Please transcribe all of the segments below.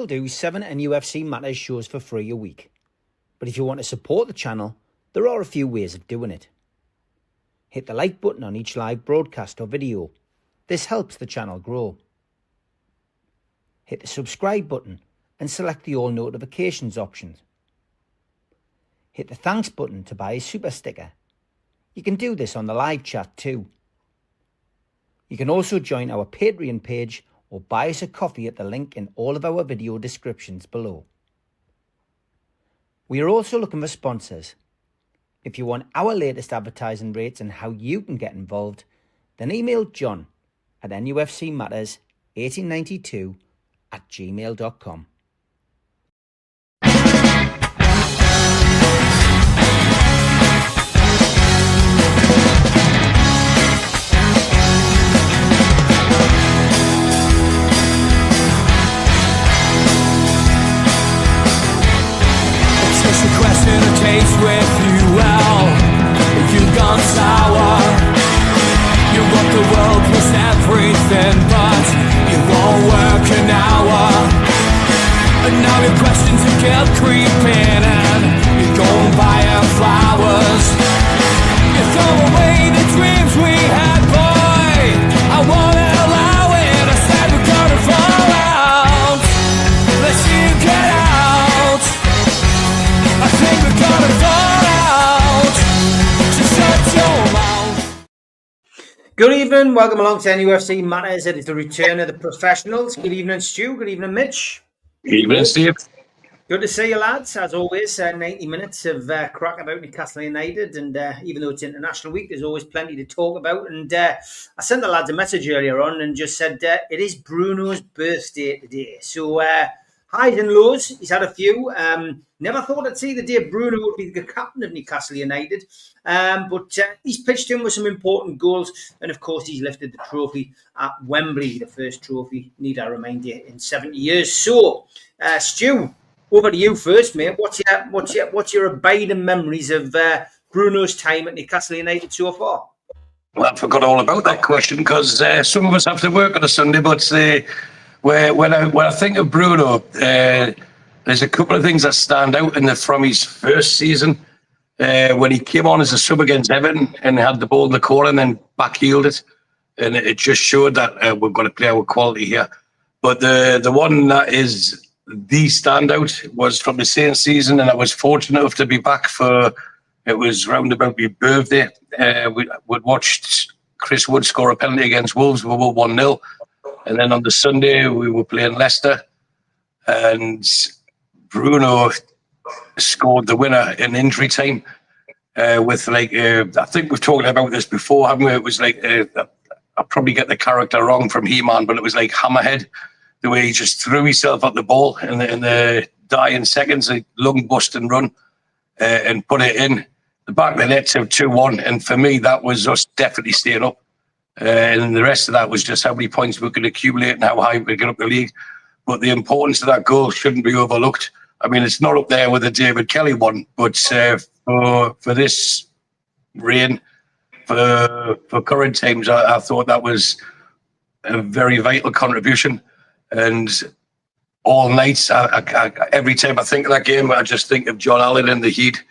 still do 7 NUFC Matters shows for free a week. But if you want to support the channel, there are a few ways of doing it. Hit the like button on each live broadcast or video. This helps the channel grow. Hit the subscribe button and select the all notifications option. Hit the thanks button to buy a super sticker. You can do this on the live chat too. You can also join our Patreon page or buy us a coffee at the link in all of our video descriptions below. We are also looking for sponsors. If you want our latest advertising rates and how you can get involved, then email John at nufcmatters1892@gmail.com. It's a question of taste with you, well, you've gone sour. You want the world plus everything, but you won't work an hour. And now your questions are kept creeping, and you're going buying flowers. You throw away the dreams we had, boy. I won't allow it. I said we're gonna fall out. Let's see you get out. I think we're gonna fall out. Just shut your mouth. Good evening, welcome along to NUFC Matters. It is the return of the professionals. Good evening, Stu. Good evening, Mitch. Good evening, Steve. Good to see you, lads. As always, 90 minutes of crack about Newcastle United, and even though it's International Week, there's always plenty to talk about. And I sent the lads a message earlier on and just said it is Bruno's birthday today. So highs and lows, he's had a few. Never thought I'd see the day Bruno would be the captain of Newcastle United. But he's pitched in with some important goals. And of course, he's lifted the trophy at Wembley, the first trophy, need I remind you, in 70 years. So, Stu, over to you first, mate. What's your abiding memories of Bruno's time at Newcastle United so far? Well, I forgot all about that question because some of us have to work on a Sunday, but when I think of Bruno, there's a couple of things that stand out from his first season when he came on as a sub against Everton and had the ball in the corner and then backheeled it, and it just showed that we've got to play our quality here. But the one that is the standout was from the same season, and I was fortunate enough to be back for, it was round about my birthday. We'd watched Chris Wood score a penalty against Wolves. We were 1-0. And then on the Sunday, we were playing Leicester, and Bruno scored the winner in injury time with I think we've talked about this before, haven't we? It was like, I probably get the character wrong from He-Man, but it was like Hammerhead, the way he just threw himself at the ball in the dying seconds, a lung bust and run and put it in the back of the net to 2-1. And for me, that was us definitely staying up. And the rest of that was just how many points we could accumulate and how high we could get up the league. But the importance of that goal shouldn't be overlooked. I mean, it's not up there with the David Kelly one, but for this reign, for current times, I thought that was a very vital contribution. And all night, every time I think of that game, I just think of John Allen in the Heat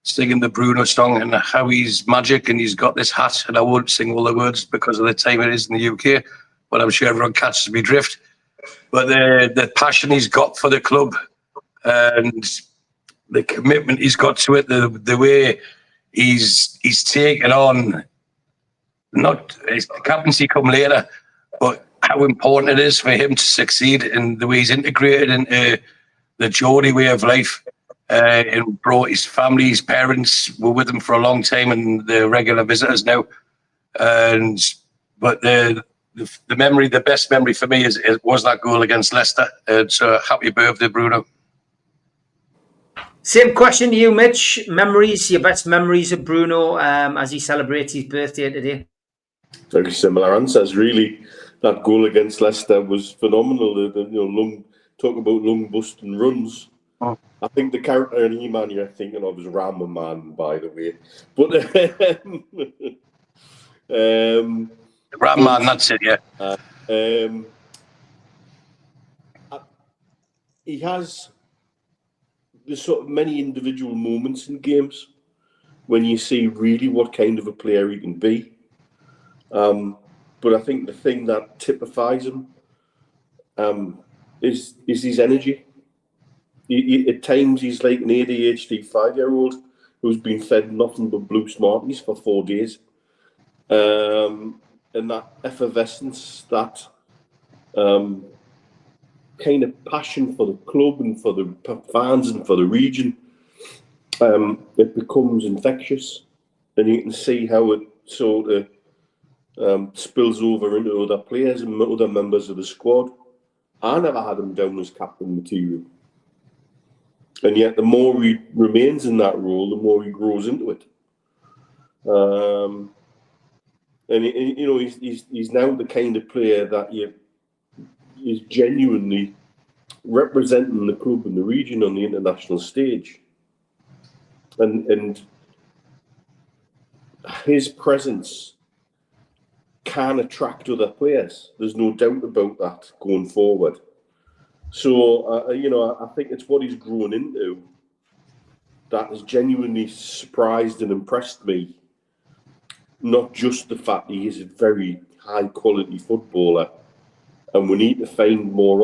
singing the Bruno song and how he's magic and he's got this hat, and I won't sing all the words because of the time it is in the UK, but I'm sure everyone catches me drift. But the passion he's got for the club and the commitment he's got to it, the way he's taken on, not his captaincy come later, but how important it is for him to succeed and the way he's integrated into the Geordie way of life. And brought his family, his parents were with him for a long time, and they're regular visitors now. But the memory, the best memory for me was that goal against Leicester. So happy birthday, Bruno. Same question to you, Mitch. Memories, your best memories of Bruno as he celebrates his birthday today? Very similar answers, really. That goal against Leicester was phenomenal. Talk about lung bust and runs. Oh. I think the character in He-Man you're thinking of is Rammer Man, by the way. But Ramman, that's it, yeah. there's sort of many individual moments in games when you see really what kind of a player he can be. But I think the thing that typifies him is his energy. At times he's like an ADHD 5-year-old who's been fed nothing but blue Smarties for 4 days. And that effervescence, that kind of passion for the club and for the fans and for the region, it becomes infectious. And you can see how it sort of spills over into other players and other members of the squad. I never had him down as captain material. And yet the more he remains in that role, the more he grows into it. And he's now the kind of player that is genuinely representing the club and the region on the international stage. And his presence can attract other players. There's no doubt about that going forward. So, I think it's what he's grown into that has genuinely surprised and impressed me. Not just the fact he is a very high-quality footballer, and we need to find more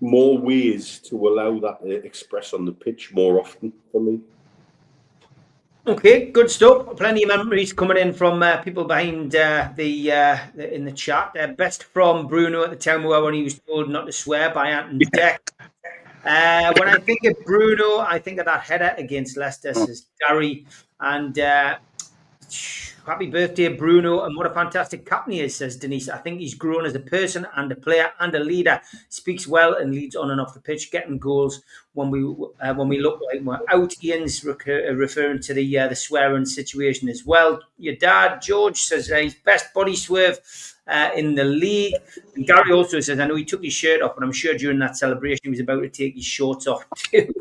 ways to allow that to express on the pitch more often for me. Okay, good stuff. Plenty of memories coming in from people behind in the chat. Best from Bruno at the time when he was told not to swear by Ant and Deck. When I think of Bruno, I think of that header against Leicester, says Gary. And happy birthday, Bruno. And what a fantastic captain he is, says Denise. I think he's grown as a person and a player and a leader. Speaks well and leads on and off the pitch, getting goals when we look like we're out. Ian's referring to the swearing situation as well. Your dad, George, says his best body swerve in the league. And Gary also says, I know he took his shirt off, but I'm sure during that celebration he was about to take his shorts off too.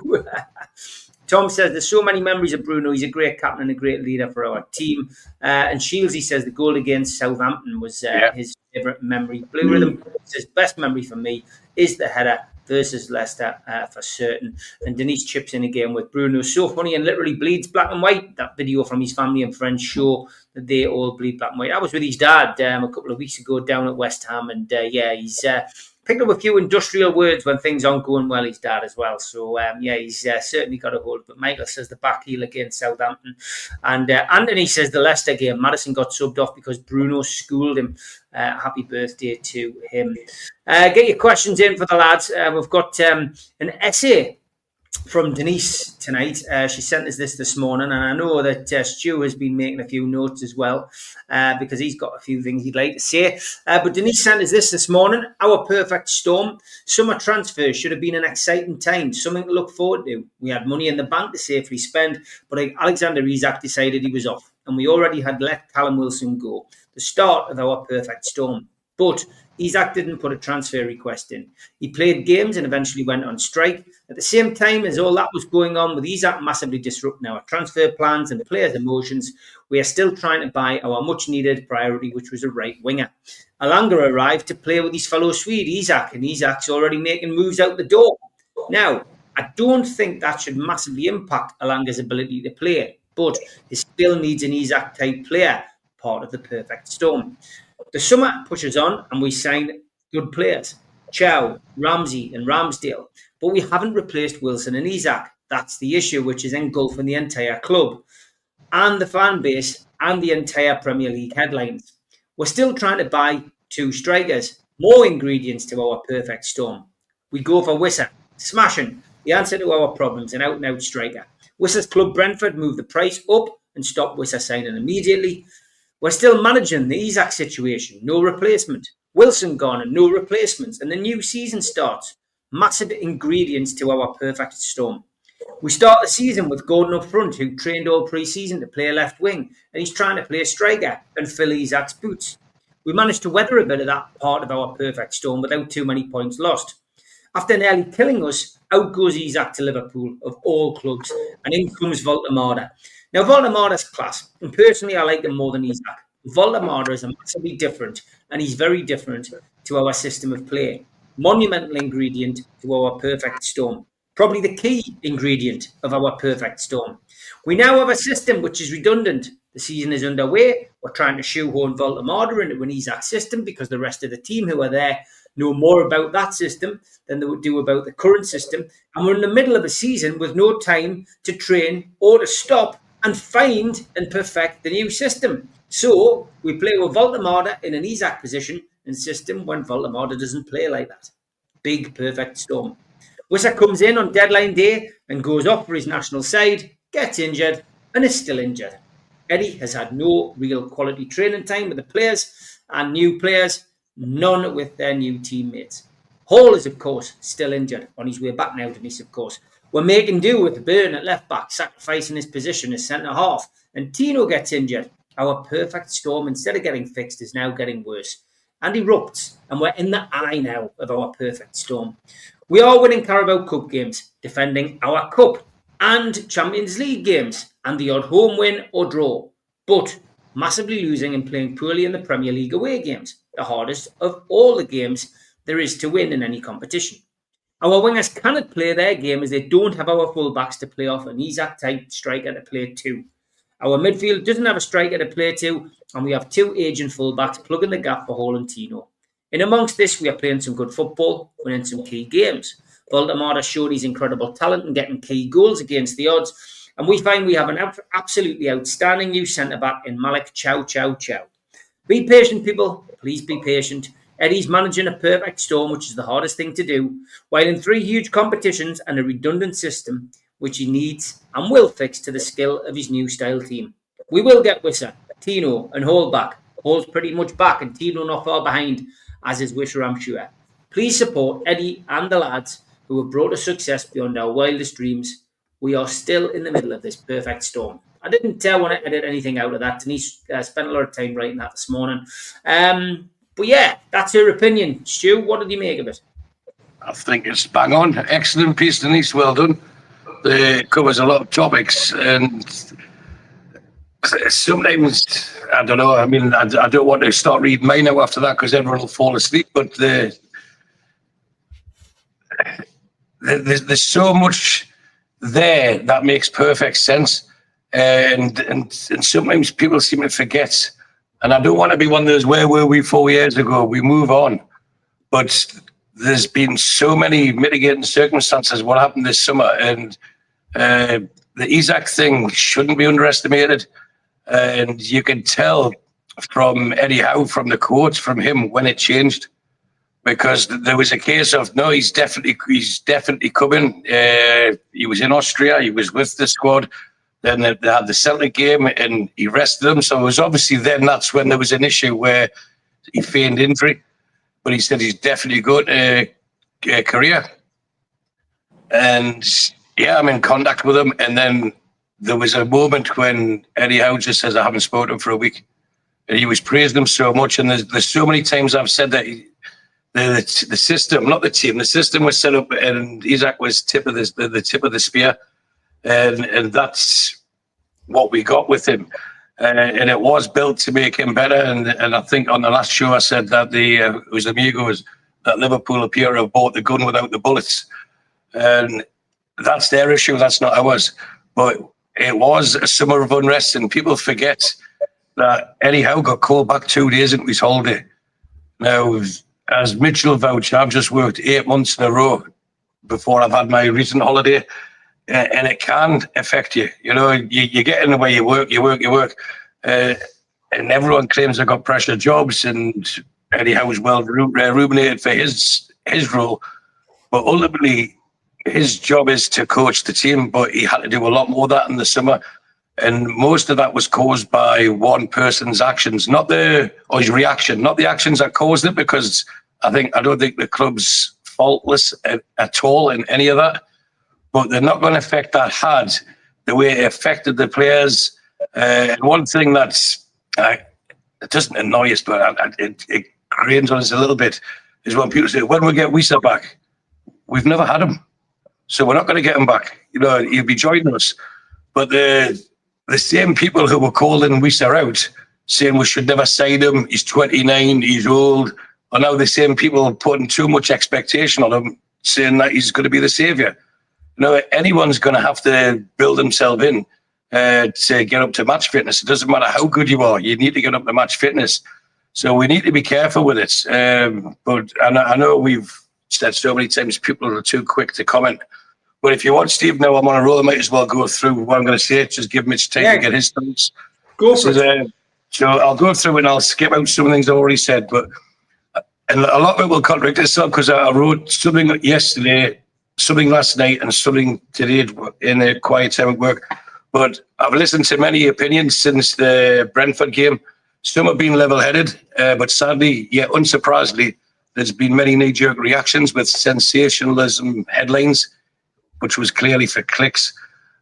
Tom says, there's so many memories of Bruno. He's a great captain and a great leader for our team. And Shieldsy says the goal against Southampton was his favourite memory. Blue Rhythm says, best memory for me is the header versus Leicester for certain. And Denise chips in again with Bruno. So funny and literally bleeds black and white. That video from his family and friends show that they all bleed black and white. I was with his dad a couple of weeks ago down at West Ham. And he's picked up a few industrial words when things aren't going well, his dad as well. So, he's certainly got a hold. But Michael says the back heel against Southampton. And Anthony says the Leicester game, Maddison got subbed off because Bruno schooled him. Happy birthday to him. Get your questions in for the lads. We've got an essay from Denise tonight. She sent us this morning, and I know that Stu has been making a few notes as well because he's got a few things he'd like to say. But Denise sent us this morning. Our perfect storm. Summer transfers should have been an exciting time, something to look forward to. We had money in the bank to safely spend, but Alexander Isak decided he was off, and we already had let Callum Wilson go. The start of our perfect storm. But Isak didn't put a transfer request in. He played games and eventually went on strike. At the same time as all that was going on, with Isak massively disrupting our transfer plans and players' emotions, we are still trying to buy our much-needed priority, which was a right winger. Alanga arrived to play with his fellow Swede, Isak, and Isak's already making moves out the door. Now, I don't think that should massively impact Alanga's ability to play, but he still needs an Isak-type player, part of the perfect storm. The summer pushes on and we sign good players, Chow, Ramsey and Ramsdale, but we haven't replaced Wilson and Isak. That's the issue, which is engulfing the entire club and the fan base and the entire Premier League headlines. We're still trying to buy 2 strikers, more ingredients to our perfect storm. We go for Wissa, smashing, the answer to our problems, an out-and-out striker. Wissa's club Brentford moved the price up and stopped Wissa signing immediately. We're still managing the Isak situation. No replacement. Wilson gone and no replacements. And the new season starts. Massive ingredients to our perfect storm. We start the season with Gordon up front, who trained all pre-season to play left wing. And he's trying to play a striker and fill Isak's boots. We managed to weather a bit of that part of our perfect storm without too many points lost. After nearly killing us, out goes Isak to Liverpool, of all clubs. And in comes Voltemada. Now, Voltemada's class, and personally I like him more than Isak. Voltemada is massively different, and he's very different to our system of play. monumental ingredient to our perfect storm. Probably the key ingredient of our perfect storm. We now have a system which is redundant. The season is underway. We're trying to shoehorn Voldemort into an Isaac system because the rest of the team who are there know more about that system than they would do about the current system. And we're in the middle of a season with no time to train or to stop and find and perfect the new system. So we play with Voldemort in an Isaac position and system when Voldemort doesn't play like that. Big perfect storm. Wissa comes in on deadline day and goes off for his national side, gets injured, and is still injured. Eddie has had no real quality training time with the players and new players, none with their new teammates. Hall is, of course, still injured, on his way back now, Denise, of course. We're making do with Byrne at left back, sacrificing his position as centre half, and Tino gets injured. Our perfect storm, instead of getting fixed, is now getting worse and erupts, and we're in the eye now of our perfect storm. We are winning Carabao Cup games, defending our cup, and Champions League games, and the odd home win or draw, but massively losing and playing poorly in the Premier League away games, the hardest of all the games there is to win in any competition. Our wingers cannot play their game as they don't have our fullbacks to play off an Isaac-type striker to play to. Our midfield doesn't have a striker to play to, and we have two aging fullbacks plugging the gap for Hall and Tino. In amongst this, we are playing some good football, winning some key games. Voldemort has showed his incredible talent in getting key goals against the odds, and we find we have an absolutely outstanding new centre-back in Malik Chow. Be patient, people. Please be patient. Eddie's managing a perfect storm, which is the hardest thing to do, while in 3 huge competitions and a redundant system, which he needs and will fix to the skill of his new style team. We will get Wissa, Tino and Hall back. Hall's pretty much back and Tino not far behind, as is Wisher, I'm sure. Please support Eddie and the lads who have brought us success beyond our wildest dreams. We are still in the middle of this perfect storm. I didn't want to edit anything out of that. Denise spent a lot of time writing that this morning. But yeah, that's her opinion. Stu, what did you make of it? I think it's bang on. Excellent piece, Denise. Well done. It covers a lot of topics, and sometimes, I don't know, I mean, I don't want to start reading mine now after that because everyone will fall asleep, but there's so much there that makes perfect sense, and sometimes people seem to forget, and I don't want to be one of those, where were we 4 years ago? We move on, but there's been so many mitigating circumstances what happened this summer, and the Isaac thing shouldn't be underestimated. And you can tell from Eddie Howe, from the quotes from him, when it changed, because there was a case of, no, he's definitely coming. He was in Austria, he was with the squad. Then they had the Celtic game and he rested him. So it was obviously then that's when there was an issue where he feigned injury. But he said he's definitely got a career. And yeah, I'm in contact with him. And then there was a moment when Eddie Howe just says, I haven't spoken to him for a week. And he was praising him so much. And there's so many times I've said that the system, not the team, the system was set up and Isaac was the tip of the spear. And that's what we got with him. And it was built to make him better. And I think on the last show I said that it was Amigos, that Liverpool appear to have bought the gun without the bullets. And that's their issue, that's not ours. But it was a summer of unrest, and people forget that Eddie Howe got called back 2 days into his holiday. Now, as Mitch will vouch, I've just worked 8 months in a row before I've had my recent holiday. And it can affect you. You know, you get in the way you work. And everyone claims they've got pressure jobs, and Eddie Howe was well ruminated for his role. But ultimately, his job is to coach the team, but he had to do a lot more of that in the summer. And most of that was caused by one person's actions, his reaction, not the actions that caused it, because I don't think the club's faultless at all in any of that. But they're not going to affect that hard the way it affected the players. And one thing that's, it doesn't annoy us, but it grains on us a little bit, is when people say, when we get Wissa back, we've never had him. So we're not going to get him back. You know, he'll be joining us. But the same people who were calling Wissa out, saying we should never sign him, he's 29, he's old, are now the same people putting too much expectation on him, saying that he's going to be the saviour. You know, anyone's going to have to build himself in to get up to match fitness. It doesn't matter how good you are, you need to get up to match fitness. So we need to be careful with it. But I know we've said so many times people are too quick to comment. But if you want Steve now, I'm on a roll, I might as well go through what I'm going to say. Just give Mitch time to get his thoughts. Go for it. So I'll go through it and I'll skip out some of the things I already said. But and a lot of it will contradict itself because I wrote something yesterday, something last night, and something today in a quiet time at work. But I've listened to many opinions since the Brentford game. Some have been level-headed, but sadly, yet unsurprisingly, there's been many knee-jerk reactions with sensationalism headlines, which was clearly for clicks.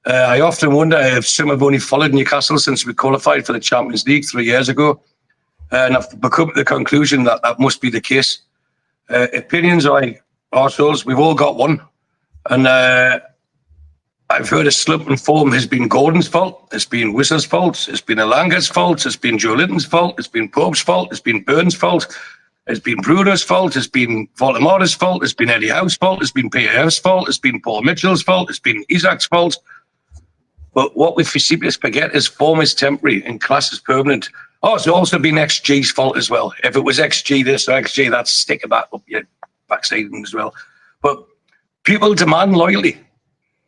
I often wonder if some have only followed Newcastle since we qualified for the Champions League 3 years ago. And I've become to the conclusion that that must be the case. Opinions are like arseholes. We've all got one. And I've heard a slump in form has been Gordon's fault. It's been Whistler's fault. It's been Elanga's fault. It's been Joe Linton's fault. It's been Pope's fault. It's been Burns' fault. It's been Bruno's fault. It's been Voldemort's fault. It's been Eddie Howe's fault. It's been PAF's fault. It's been Paul Mitchell's fault. It's been Isaac's fault. But what we seem to forget is form is temporary and class is permanent. Oh, it's also been XG's fault as well. If it was XG this or XG that, stick it back up your backside as well. But people demand loyalty.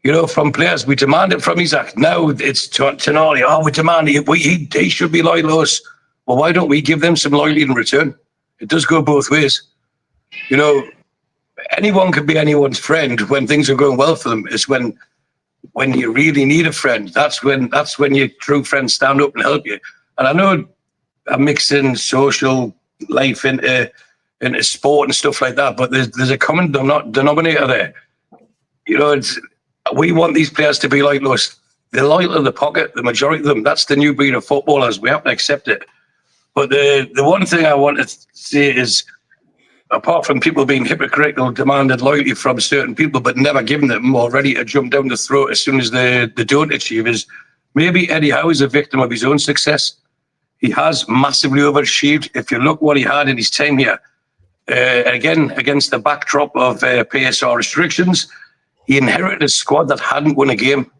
You know, from players, we demand it from Isaac. Now it's Tonali. Oh, we demand it. He should be loyal to us. Well, why don't we give them some loyalty in return? It does go both ways. You know, anyone can be anyone's friend when things are going well for them. It's when you really need a friend. That's when your true friends stand up and help you. And I know I'm mixing social life into sport and stuff like that, but there's a common denominator there. You know, we want these players to be like us. They're loyal to the pocket, the majority of them. That's the new breed of footballers. We have to accept it. But the one thing I want to say is, apart from people being hypocritical, demanded loyalty from certain people, but never giving them or ready to jump down the throat as soon as they don't achieve, is maybe Eddie Howe is a victim of his own success. He has massively overachieved. If you look what he had in his time here, again, against the backdrop of PSR restrictions, he inherited a squad that hadn't won a game,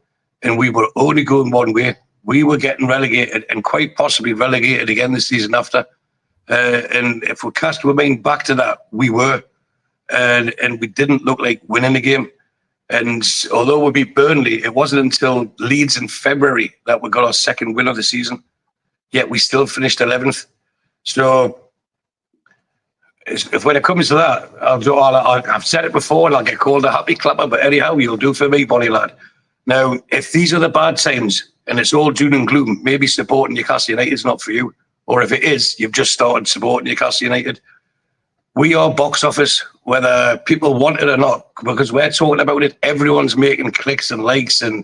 and we were only going one way. We were getting relegated and quite possibly relegated again this season after. And if we cast our mind back to that, we were. And we didn't look like winning the game. And although we beat Burnley, it wasn't until Leeds in February that we got our second win of the season. Yet we still finished 11th. So if when it comes to that, I've said it before and I'll get called a happy clapper, but anyhow, you'll do for me, bonny lad. Now, if these are the bad times and it's all doom and gloom, maybe supporting Newcastle United is not for you. Or if it is, you've just started supporting Newcastle United. We are box office, whether people want it or not, because we're talking about it. Everyone's making clicks and likes, and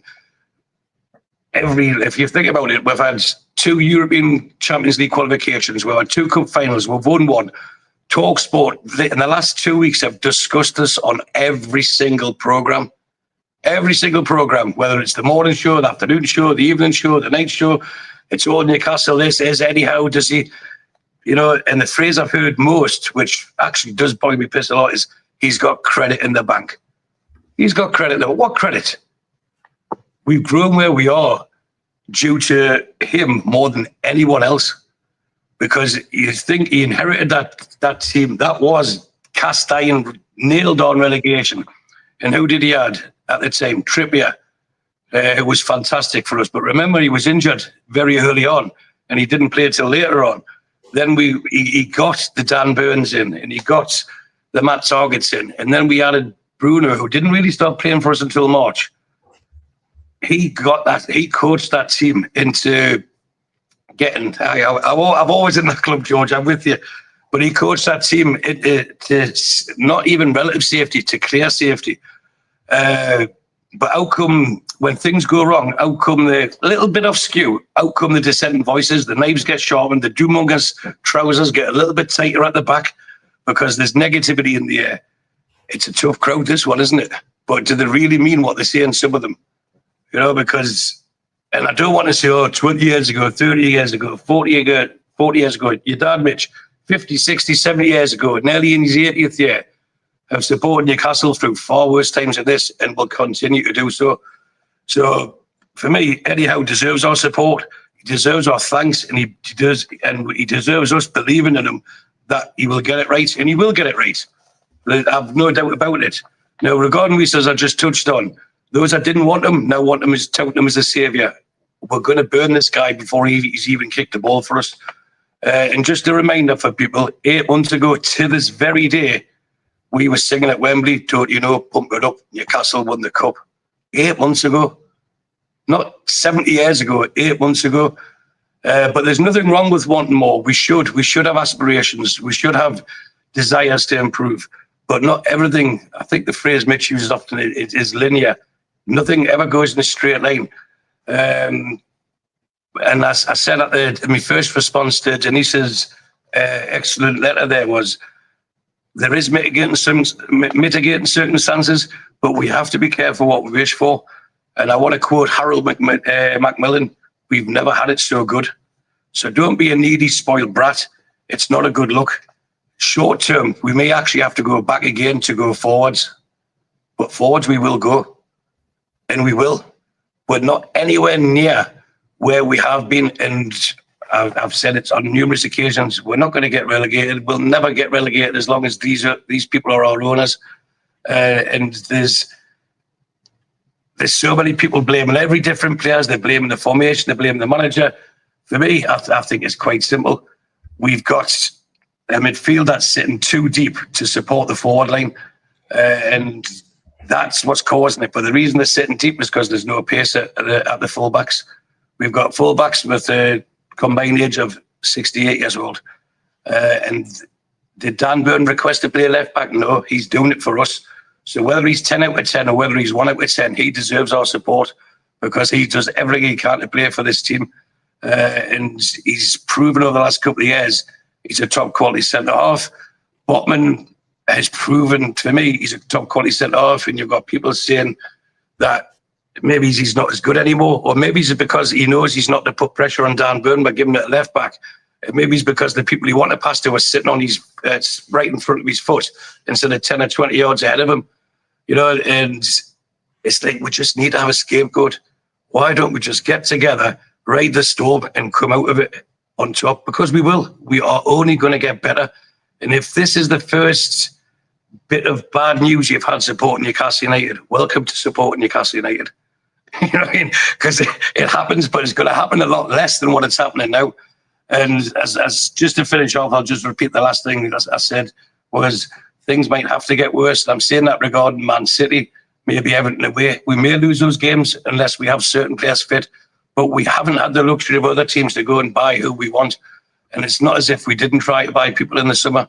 if you think about it, we've had 2 European Champions League qualifications, we've had 2 cup finals, we've won 1. TalkSport in the last 2 weeks have discussed us on every single program. Every single program, whether it's the morning show, the afternoon show, the evening show, the night show, it's all Newcastle. This is Eddie Howe. Does he, you know? And the phrase I've heard most, which actually does bother me piss a lot, is he's got credit in the bank. He's got credit. Now, what credit? We've grown where we are due to him more than anyone else, because you think he inherited that team that was cast iron, nailed on relegation. And who did he add at the time? Trippier. It was fantastic for us. But remember, he was injured very early on and he didn't play till later on. Then he got the Dan Burns in and he got the Matt Targets in. And then we added Bruno, who didn't really start playing for us until March. He coached that team into getting, I've always in the club, George, I'm with you. But he coached that team to not even relative safety, to clear safety. But how come when things go wrong, how come the little bit of skew, how come the dissenting voices, the knives get sharpened, the doomongers trousers get a little bit tighter at the back because there's negativity in the air? It's a tough crowd, this one, isn't it? But do they really mean what they say in some of them? You know, because, and I don't want to say, 20 years ago, 30 years ago, 40 years ago, your dad, Mitch, 50, 60, 70 years ago, nearly in his 80th year, have supported Newcastle through far worse times than this and will continue to do so. So for me, Eddie Howe deserves our support. He deserves our thanks, and he deserves us believing in him that he will get it right, and he will get it right. I've no doubt about it. Now, regarding as I just touched on, those that didn't want him now want him as touting him as a saviour. We're going to burn this guy before he's even kicked the ball for us. And just a reminder for people, 8 months ago to this very day, we were singing at Wembley, don't you know, pump it up, Newcastle won the cup. 8 months ago. Not 70 years ago, 8 months ago. But there's nothing wrong with wanting more. We should have aspirations. We should have desires to improve. But not everything, I think the phrase Mitch uses often, is linear. Nothing ever goes in a straight line. And as I said in my first response to Denise's excellent letter there was, there is mitigating circumstances, but we have to be careful what we wish for. And I want to quote Harold Macmillan, we've never had it so good. So don't be a needy, spoiled brat. It's not a good look. Short term, we may actually have to go back again to go forwards. But forwards we will go. And we will. We're not anywhere near where we have been. And I've said it on numerous occasions. We're not going to get relegated. We'll never get relegated as long as these people are our owners. And there's so many people blaming every different players. They're blaming the formation. They're blaming the manager. For me, I think it's quite simple. We've got a midfield that's sitting too deep to support the forward line. And that's what's causing it. But the reason they're sitting deep is because there's no pace at the fullbacks. We've got fullbacks with a combined age of 68 years old. And did Dan Burn request to play left back? No, he's doing it for us. So whether he's 10 out of 10 or whether he's 1 out of 10, he deserves our support because he does everything he can to play for this team. And he's proven over the last couple of years he's a top quality centre half. Botman has proven to me he's a top quality centre half, and you've got people saying that maybe he's not as good anymore, or maybe it's because he knows he's not to put pressure on Dan Burn by giving it a left back. Maybe it's because the people he want to pass to are sitting on his right in front of his foot instead of 10 or 20 yards ahead of him. You know, and it's like we just need to have a scapegoat. Why don't we just get together, ride the storm, and come out of it on top? Because we will. We are only going to get better. And if this is the first bit of bad news you've had supporting Newcastle United, welcome to supporting Newcastle United. You know what I mean? Because it happens, but it's going to happen a lot less than what it's happening now. And as just to finish off, I'll just repeat the last thing I said was things might have to get worse. And I'm saying that regarding Man City, maybe Everton away. We may lose those games unless we have certain players fit, but we haven't had the luxury of other teams to go and buy who we want. And it's not as if we didn't try to buy people in the summer.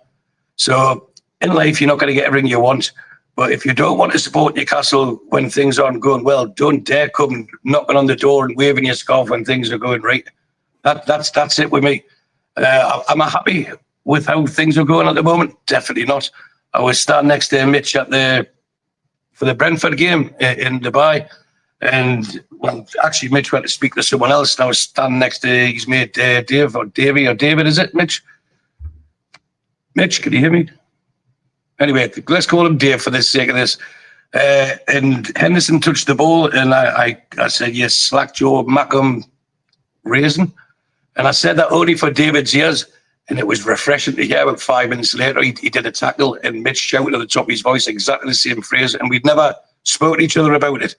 So in life, you're not going to get everything you want. But if you don't want to support Newcastle when things aren't going well, don't dare come knocking on the door and waving your scarf when things are going right. That's it with me. Am I happy with how things are going at the moment? Definitely not. I was standing next to Mitch for the Brentford game in Dubai, and well, actually Mitch went to speak to someone else, and I was standing next to his mate Dave or Davey or David. Is it Mitch? Mitch, can you hear me? Anyway, let's call him Dave for the sake of this. And Henderson touched the ball, and I said, yes, slack Joe Mackham raisin. And I said that only for David's ears, and it was refreshing to hear. About 5 minutes later, he did a tackle, and Mitch shouted at the top of his voice exactly the same phrase, and we'd never spoken to each other about it.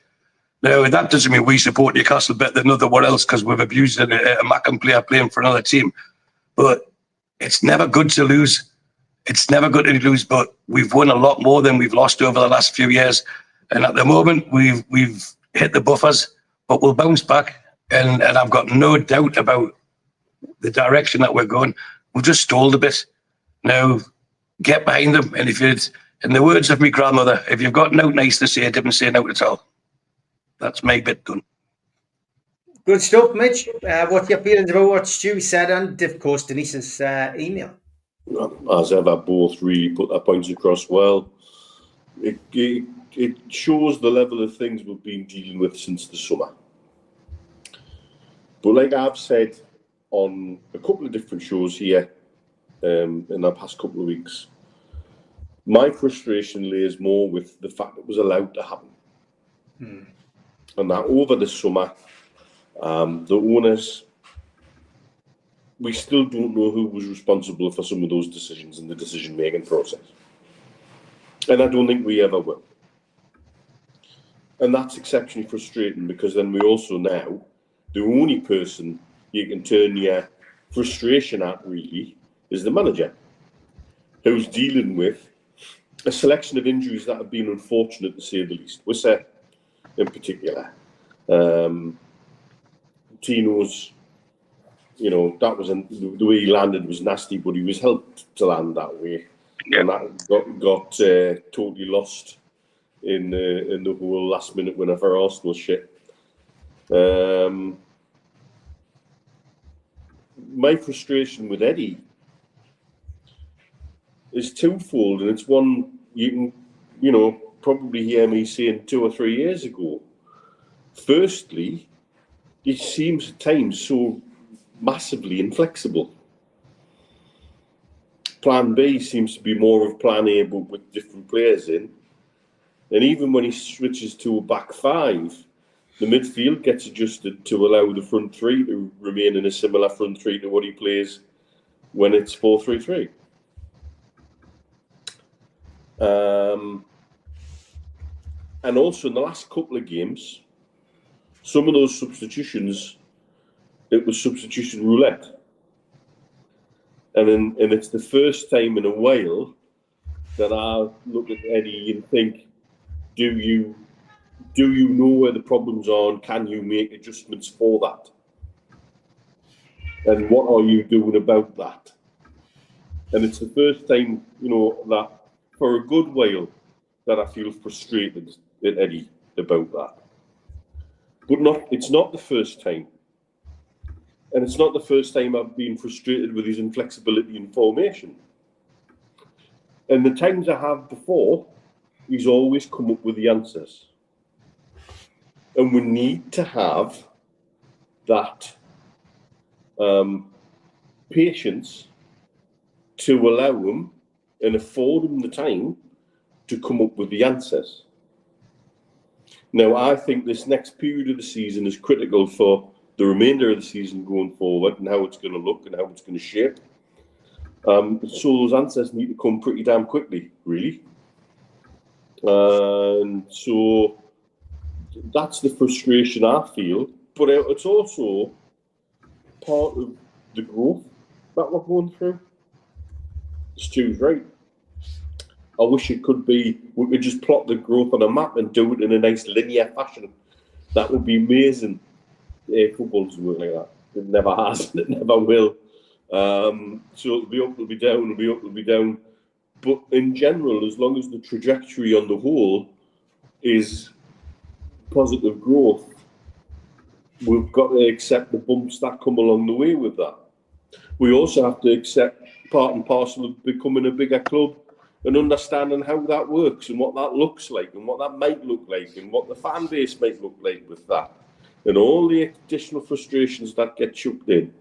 Now, that doesn't mean we support Newcastle better than anyone else because we've abused a Mackham player playing for another team. But it's never good to lose. It's never good to lose, but we've won a lot more than we've lost over the last few years. And at the moment, we've hit the buffers, but we'll bounce back. And I've got no doubt about the direction that we're going. We've just stalled a bit. Now, get behind them. And if it's, in the words of my grandmother, if you've got no nice to say, I didn't say no at all. That's my bit done. Good stuff, Mitch. What's your feelings about what Stu said and, of course, Denise's email? As ever, both really put their points across well. It shows the level of things we've been dealing with since the summer. But like I've said on a couple of different shows here, in the past couple of weeks. My frustration lays more with the fact it was allowed to happen. And that over the summer, the owners, we still don't know who was responsible for some of those decisions in the decision-making process. And I don't think we ever will. And that's exceptionally frustrating, because then we also now, the only person you can turn your frustration at, really, is the manager, who's dealing with a selection of injuries that have been unfortunate, to say the least. Wissa, in particular. Tino's, you know, that was the way he landed was nasty, but he was helped to land that way. Yeah. And that got totally lost in the whole last minute winner for Arsenal shit. My frustration with Eddie is twofold, and it's one you can, you know, probably hear me saying 2 or 3 years ago. Firstly, he seems at times so massively inflexible. Plan B seems to be more of plan A, but with different players in. And even when he switches to a back five, the midfield gets adjusted to allow the front three to remain in a similar front three to what he plays when it's 4-3-3. And also in the last couple of games, some of those substitutions, it was substitution roulette. And it's the first time in a while that I look at Eddie and think, do you know where the problems are, and can you make adjustments for that? And what are you doing about that? And it's the first time, you know, that for a good while that I feel frustrated at Eddie about that. But it's not the first time. And it's not the first time I've been frustrated with his inflexibility in formation. And the times I have before, he's always come up with the answers. And we need to have that patience to allow him and afford him the time to come up with the answers. Now, I think this next period of the season is critical for the remainder of the season going forward, and how it's going to look and how it's going to shape. So those answers need to come pretty damn quickly, really. And so that's the frustration I feel, but it's also part of the growth that we're going through. Stu's right. I wish it could be, we could just plot the growth on a map and do it in a nice linear fashion. That would be amazing. Football doesn't work like that. It never has, and it never will. So it'll be up, it'll be down, it'll be up, it'll be down. But in general, as long as the trajectory on the whole is positive growth, we've got to accept the bumps that come along the way with that. We also have to accept part and parcel of becoming a bigger club and understanding how that works and what that looks like and what that might look like and what the fan base might look like with that. And all the additional frustrations that get chucked in.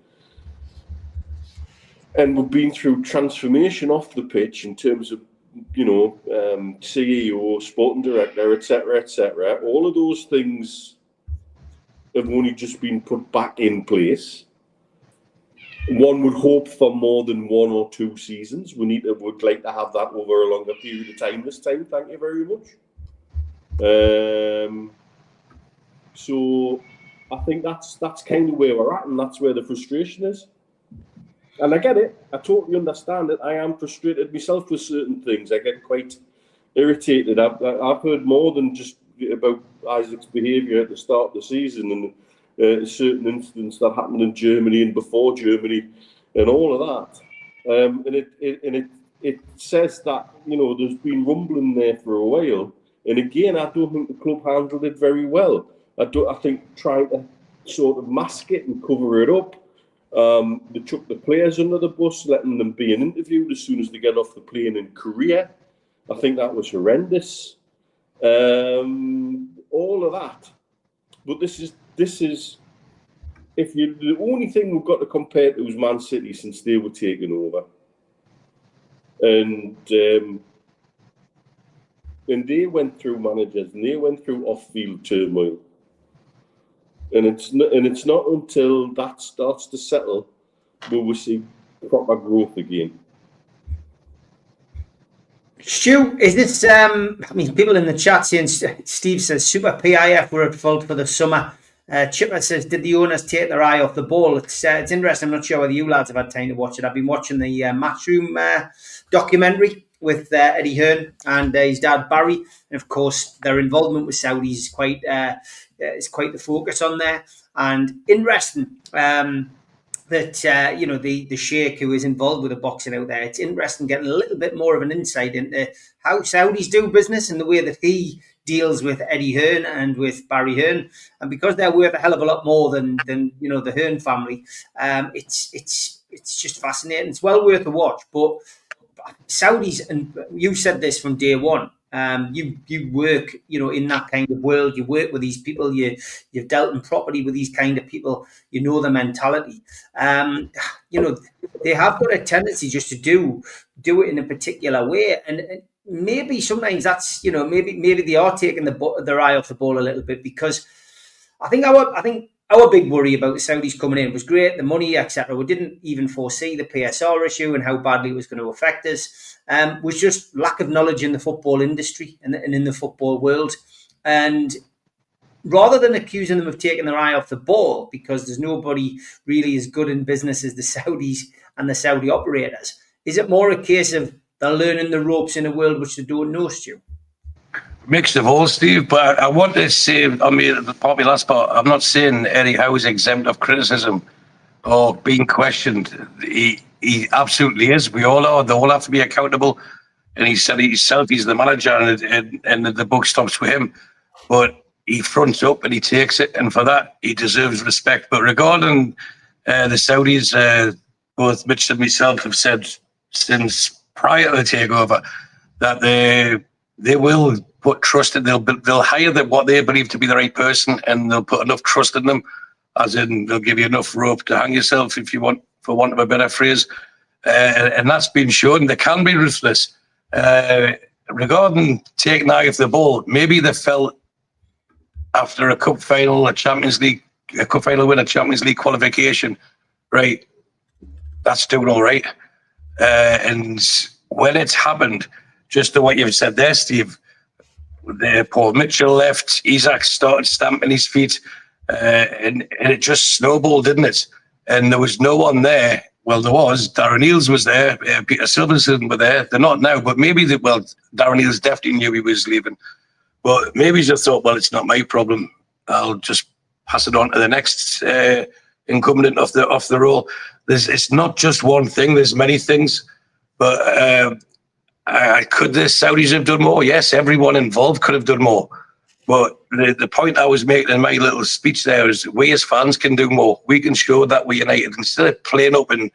And we've been through transformation off the pitch in terms of, you know, CEO, sporting director, etc., etc. All of those things have only just been put back in place. One would hope for more than 1 or 2 seasons. Would like to have that over a longer period of time this time. Thank you very much. So I think that's kind of where we're at, and that's where the frustration is. And I get it. I totally understand it. I am frustrated myself with certain things. I get quite irritated. I've heard more than just about Isaac's behaviour at the start of the season and a certain incidents that happened in Germany and before Germany and all of that. And it says that, you know, there's been rumbling there for a while. And again, I don't think the club handled it very well. I think trying to sort of mask it and cover it up. They took the players under the bus, letting them be interviewed as soon as they get off the plane in Korea. I think that was horrendous. All of that. But this is the only thing we've got to compare to is Man City since they were taken over. And they went through managers and they went through off-field turmoil. And it's not until that starts to settle will we see proper growth again. Stu, is this, I mean, people in the chat saying, Steve says, Super PIF were at fault for the summer. Chipper says, did the owners take their eye off the ball? It's interesting. I'm not sure whether you lads have had time to watch it. I've been watching the Matchroom documentary with Eddie Hearn and his dad Barry. And of course, their involvement with Saudis is quite the focus on there. And interesting that, the sheikh who is involved with the boxing out there, it's interesting getting a little bit more of an insight into how Saudis do business and the way that he deals with Eddie Hearn and with Barry Hearn. And because they're worth a hell of a lot more than the Hearn family, it's just fascinating. It's well worth a watch. But Saudis, and you said this from day one, you work, in that kind of world. You work with these people. You've dealt in property with these kind of people. You know the mentality. They have got a tendency just to do it in a particular way, and maybe sometimes that's maybe they are taking their eye off the ball a little bit, because I think our big worry about the Saudis coming in was great, the money, etc. We didn't even foresee the PSR issue and how badly it was going to affect us. Was just lack of knowledge in the football industry and in the football world. And rather than accusing them of taking their eye off the ball, because there's nobody really as good in business as the Saudis and the Saudi operators, is it more a case of they're learning the ropes in a world which they don't know, Stu? Mix of all, Steve, but I want to say, probably last part, I'm not saying Eddie Howe is exempt of criticism or being questioned. He absolutely is. We all are. They all have to be accountable. And he said himself, he's the manager, and the buck stops with him. But he fronts up and he takes it, and for that, he deserves respect. But regarding the Saudis, both Mitch and myself have said since prior to the takeover that they will put trust in. They'll hire what they believe to be the right person, and they'll put enough trust in them, as in they'll give you enough rope to hang yourself, if you want, for want of a better phrase. And that's been shown. They can be ruthless. Regarding taking eye off the ball, maybe they felt after a cup final, a cup final win, a Champions League qualification, right? That's doing all right. And when it's happened, just to what you've said there, Steve, Paul Mitchell left, Isaac started stamping his feet, and it just snowballed, didn't it? And there was no one there. Well, there was. Darren Eales was there. Peter Silverstone were there. They're not now, but maybe Darren Eales definitely knew he was leaving. But maybe he just thought, well, it's not my problem. I'll just pass it on to the next incumbent off the role. It's not just one thing. There's many things. But could the Saudis have done more? Yes, everyone involved could have done more. But the point I was making in my little speech there is we as fans can do more. We can show that we're united. Instead of playing up and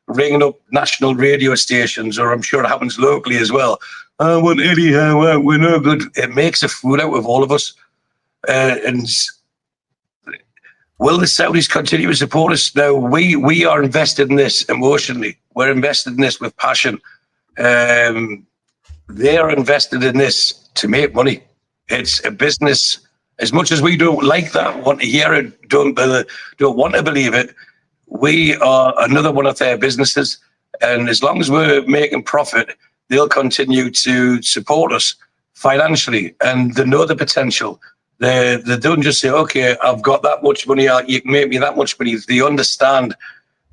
ringing up national radio stations, or I'm sure it happens locally as well. Well, Eddie, we're no good. It makes a fool out of all of us. And will the Saudis continue to support us? No, we are invested in this emotionally. We're invested in this with passion. They are invested in this to make money. It's a business. As much as we don't like that, want to hear it, don't want to believe it, we are another one of their businesses. And as long as we're making profit, they'll continue to support us financially. And they know the potential. They don't just say, okay, I've got that much money, you can make me that much money. They understand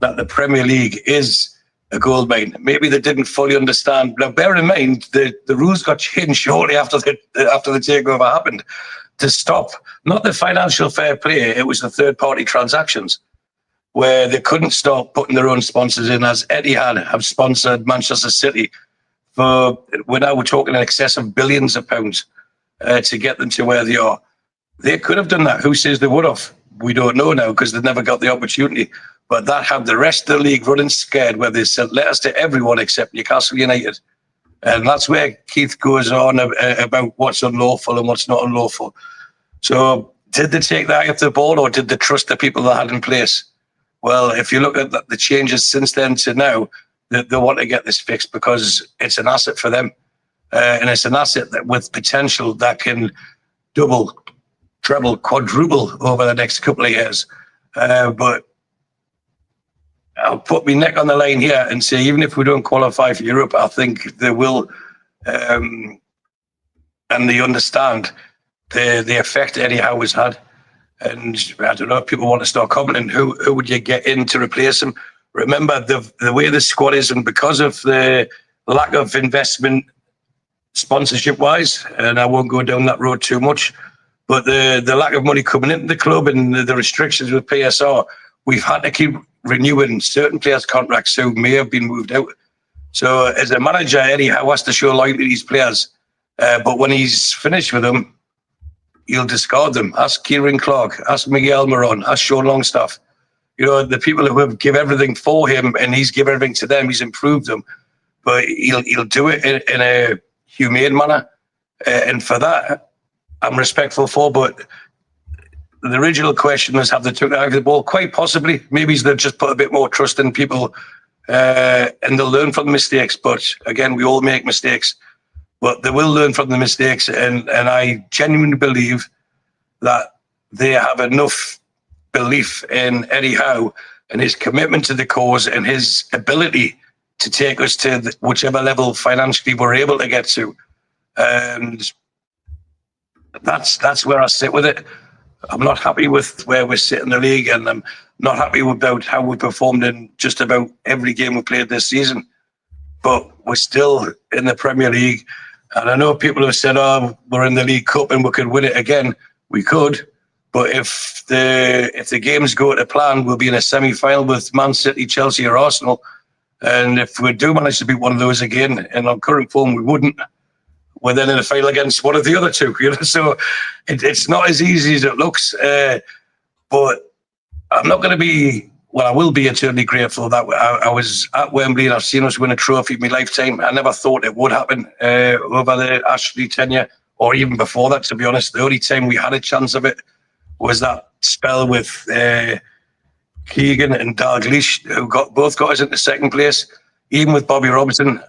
that the Premier League is a gold mine. Maybe they didn't fully understand. Now, bear in mind, the rules got changed shortly after the takeover happened to stop, not the financial fair play, it was the third-party transactions, where they couldn't start putting their own sponsors in, as Etihad have sponsored Manchester City for, we're now talking in excess of billions of pounds to get them to where they are. They could have done that. Who says they would have? We don't know now, because they never got the opportunity. But that had the rest of the league running scared, where they sent letters to everyone except Newcastle United. And that's where Keith goes on about what's unlawful and what's not unlawful. So did they take that off the ball, or did they trust the people they had in place? Well, if you look at the changes since then to now, they want to get this fixed because it's an asset for them. And it's an asset that with potential that can double, treble, quadruple over the next couple of years. But I'll put my neck on the line here and say, even if we don't qualify for Europe, I think they will, and they understand the effect Eddie Howe has had. And I don't know if people want to start commenting, who would you get in to replace him? Remember, the way the squad is, and because of the lack of investment sponsorship-wise, and I won't go down that road too much, but the lack of money coming into the club and the restrictions with PSR, we've had to keep renewing certain players' contracts who may have been moved out. So as a manager, Eddie Howe has to show loyalty to these players. But when he's finished with them, he'll discard them. Ask Kieran Clark, ask Miguel Moron, ask Sean Longstaff. You know, the people who have give everything for him and he's given everything to them, he's improved them. But he'll do it in a humane manner. And for that, I'm respectful for. But the original question was, have they took out of the ball? Quite possibly. Maybe they've just put a bit more trust in people and they'll learn from the mistakes. But again, we all make mistakes. But they will learn from the mistakes. And I genuinely believe that they have enough belief in Eddie Howe and his commitment to the cause and his ability to take us to whichever level financially we're able to get to. And that's where I sit with it. I'm not happy with where we sit in the league, and I'm not happy about how we performed in just about every game we played this season. But we're still in the Premier League. And I know people have said, oh, we're in the League Cup and we could win it again. We could. But if the games go to plan, we'll be in a semi-final with Man City, Chelsea or Arsenal. And if we do manage to beat one of those again, in our current form, we wouldn't. We're then in a final against one of the other two. You know? So it's not as easy as it looks. But I'm not going to be... Well, I will be eternally grateful that I was at Wembley and I've seen us win a trophy in my lifetime. I never thought it would happen over the Ashley tenure, or even before that, to be honest. The only time we had a chance of it was that spell with Keegan and Dalglish, who both got us into second place. Even with Bobby Robinson,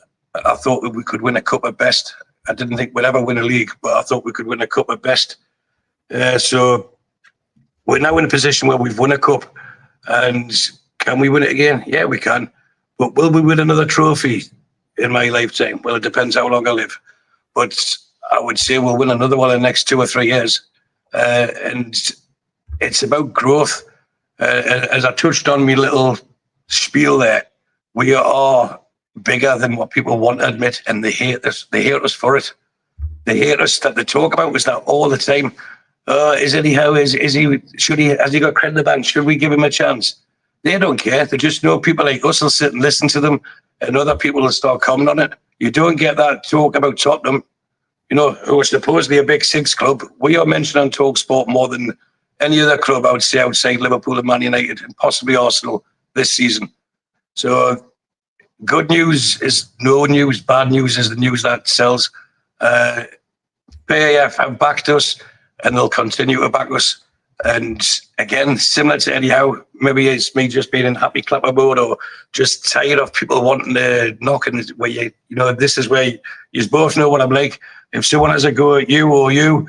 I thought we could win a cup at best. I didn't think we'd ever win a league, but I thought we could win a cup at best. So we're now in a position where we've won a cup. And can we win it again? Yeah, we can. But will we win another trophy in my lifetime? Well, it depends how long I live. But I would say we'll win another one in the next 2 or 3 years. And it's about growth. As I touched on my little spiel there, we are bigger than what people want to admit, and they hate us. They hate us for it. They hate us. That they talk about us that all the time. Is Eddie Howe? Has he got credit in the bank? Should we give him a chance? They don't care. They just know people like us will sit and listen to them, and other people will start commenting on it. You don't get that talk about Tottenham, you know, who are supposedly a Big Six club. We are mentioned on TalkSport more than any other club, I would say, outside Liverpool and Man United, and possibly Arsenal this season. So good news is no news. Bad news is the news that sells. PAF have backed us, and they'll continue to back us. And again, similar to Eddie Howe, maybe it's me just being in happy clapper mode or just tired of people wanting to knock. And where you know, this is where you both know what I'm like. If someone has a go at you or you,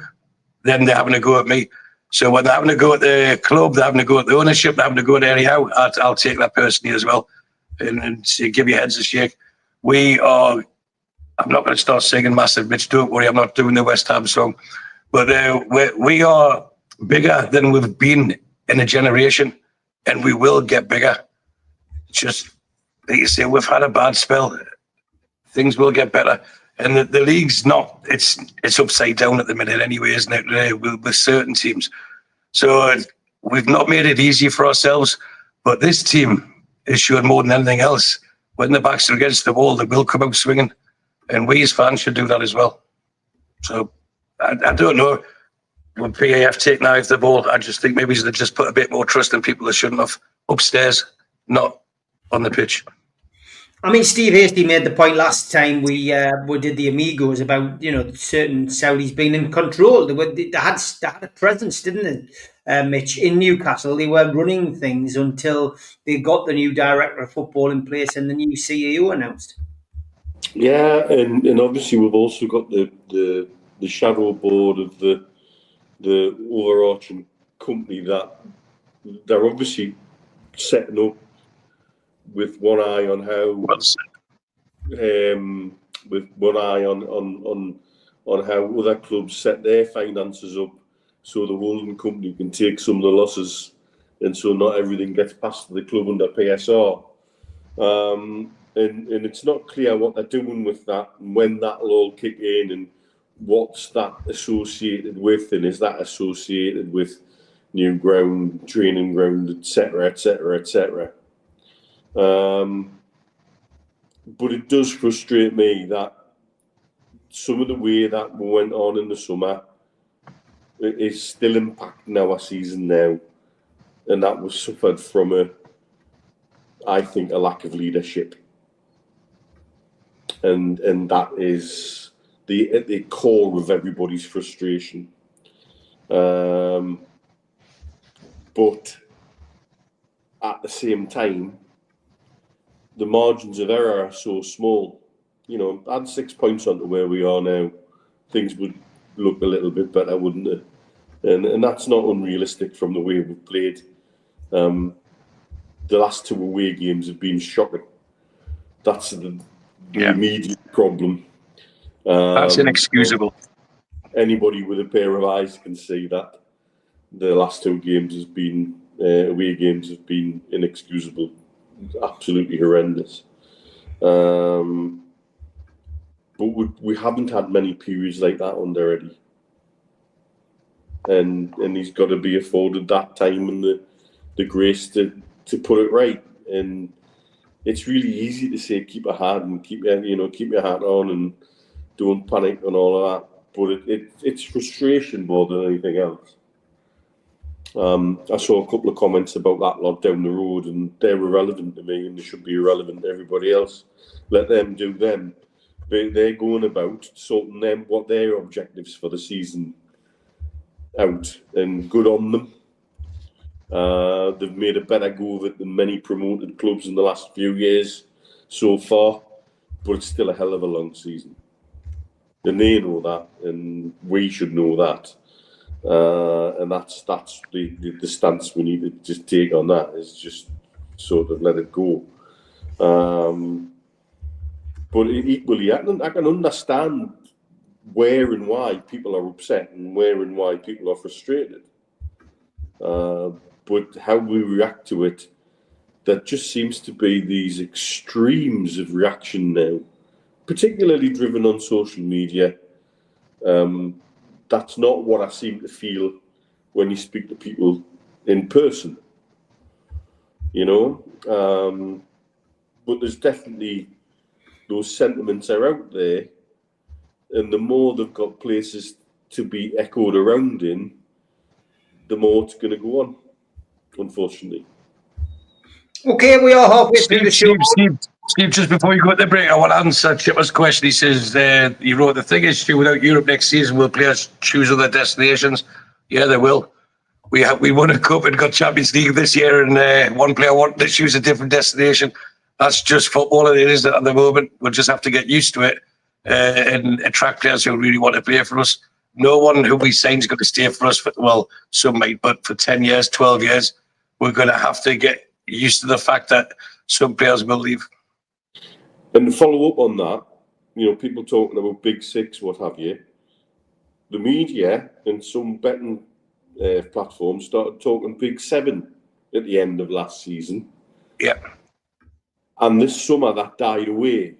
then they're having a go at me. So when they're having a go at the club, they're having a go at the ownership, they're having a go at Eddie Howe, I'll take that personally as well and give your heads a shake. I'm not going to start singing Massive Mitch, don't worry, I'm not doing the West Ham song. But we are bigger than we've been in a generation, and we will get bigger. Just, like you say, we've had a bad spell. Things will get better. And the league's not, it's upside down at the minute anyway, isn't it, with certain teams. So we've not made it easy for ourselves, but this team is showing more than anything else. When the backs are against the wall, they will come out swinging. And we as fans should do that as well. So I don't know. When PAF take now the ball, I just think maybe they just put a bit more trust in people that shouldn't have upstairs, not on the pitch. I mean, Steve Hasty made the point last time we did the Amigos about, you know, certain Saudis being in control. They had a presence, didn't they? Mitch, in Newcastle, they were running things until they got the new director of football in place and the new CEO announced. Yeah, and obviously we've also got the shadow board of the overarching company that they're obviously setting up with one eye on how, with one eye on how other clubs set their finances up, so the holding company can take some of the losses, and so not everything gets passed to the club under PSR. And it's not clear what they're doing with that and when that will all kick in and what's that associated with, and is that associated with new ground, training ground, etc., etc., etc. But it does frustrate me that some of the way that went on in the summer is still impacting our season now, and that was suffered from I think, a lack of leadership. And that is at the core of everybody's frustration. But at the same time, the margins of error are so small. You know, add 6 points onto where we are now, things would look a little bit better, wouldn't it? And that's not unrealistic from the way we've played. The last 2 away games have been shocking. That's the immediate problem. That's inexcusable. Anybody with a pair of eyes can see that the last 2 games has been away games have been inexcusable, absolutely horrendous. But we haven't had many periods like that under Eddie, and he's got to be afforded that time and the grace to put it right. And it's really easy to say keep a heart and keep your heart on and don't panic and all of that. But it's frustration more than anything else. I saw a couple of comments about that lot down the road, and they're irrelevant to me, and they should be irrelevant to everybody else. Let them do them. They're going about sorting them what their objectives for the season out, and good on them. They've made a better go of it than many promoted clubs in the last few years so far, but it's still a hell of a long season. And they know that, and we should know that. And that's the stance we need to just take on that, is just sort of let it go. But equally, I can understand where and why people are upset and where and why people are frustrated. But how we react to it, there just seems to be these extremes of reaction now, particularly driven on social media. That's not what I seem to feel when you speak to people in person, you know. But there's definitely those sentiments are out there, and the more they've got places to be echoed around in, the more it's going to go on, unfortunately. Okay, we are halfway through the show. Steve, just before you go to the break, I want to answer Chipper's question. He says, he wrote, the thing is, Stu, without Europe next season, will players choose other destinations? Yeah, they will. We won a cup and got Champions League this year, and one player wanted to choose a different destination. That's just football, and it is at the moment. We'll just have to get used to it and attract players who really want to play for us. No one who we sign is going to stay for us for, well, some might, but for 10 years, 12 years, we're going to have to get used to the fact that some players will leave. And to follow up on that, you know, people talking about Big Six, what have you, the media and some betting platforms started talking Big Seven at the end of last season. Yeah. And this summer that died away,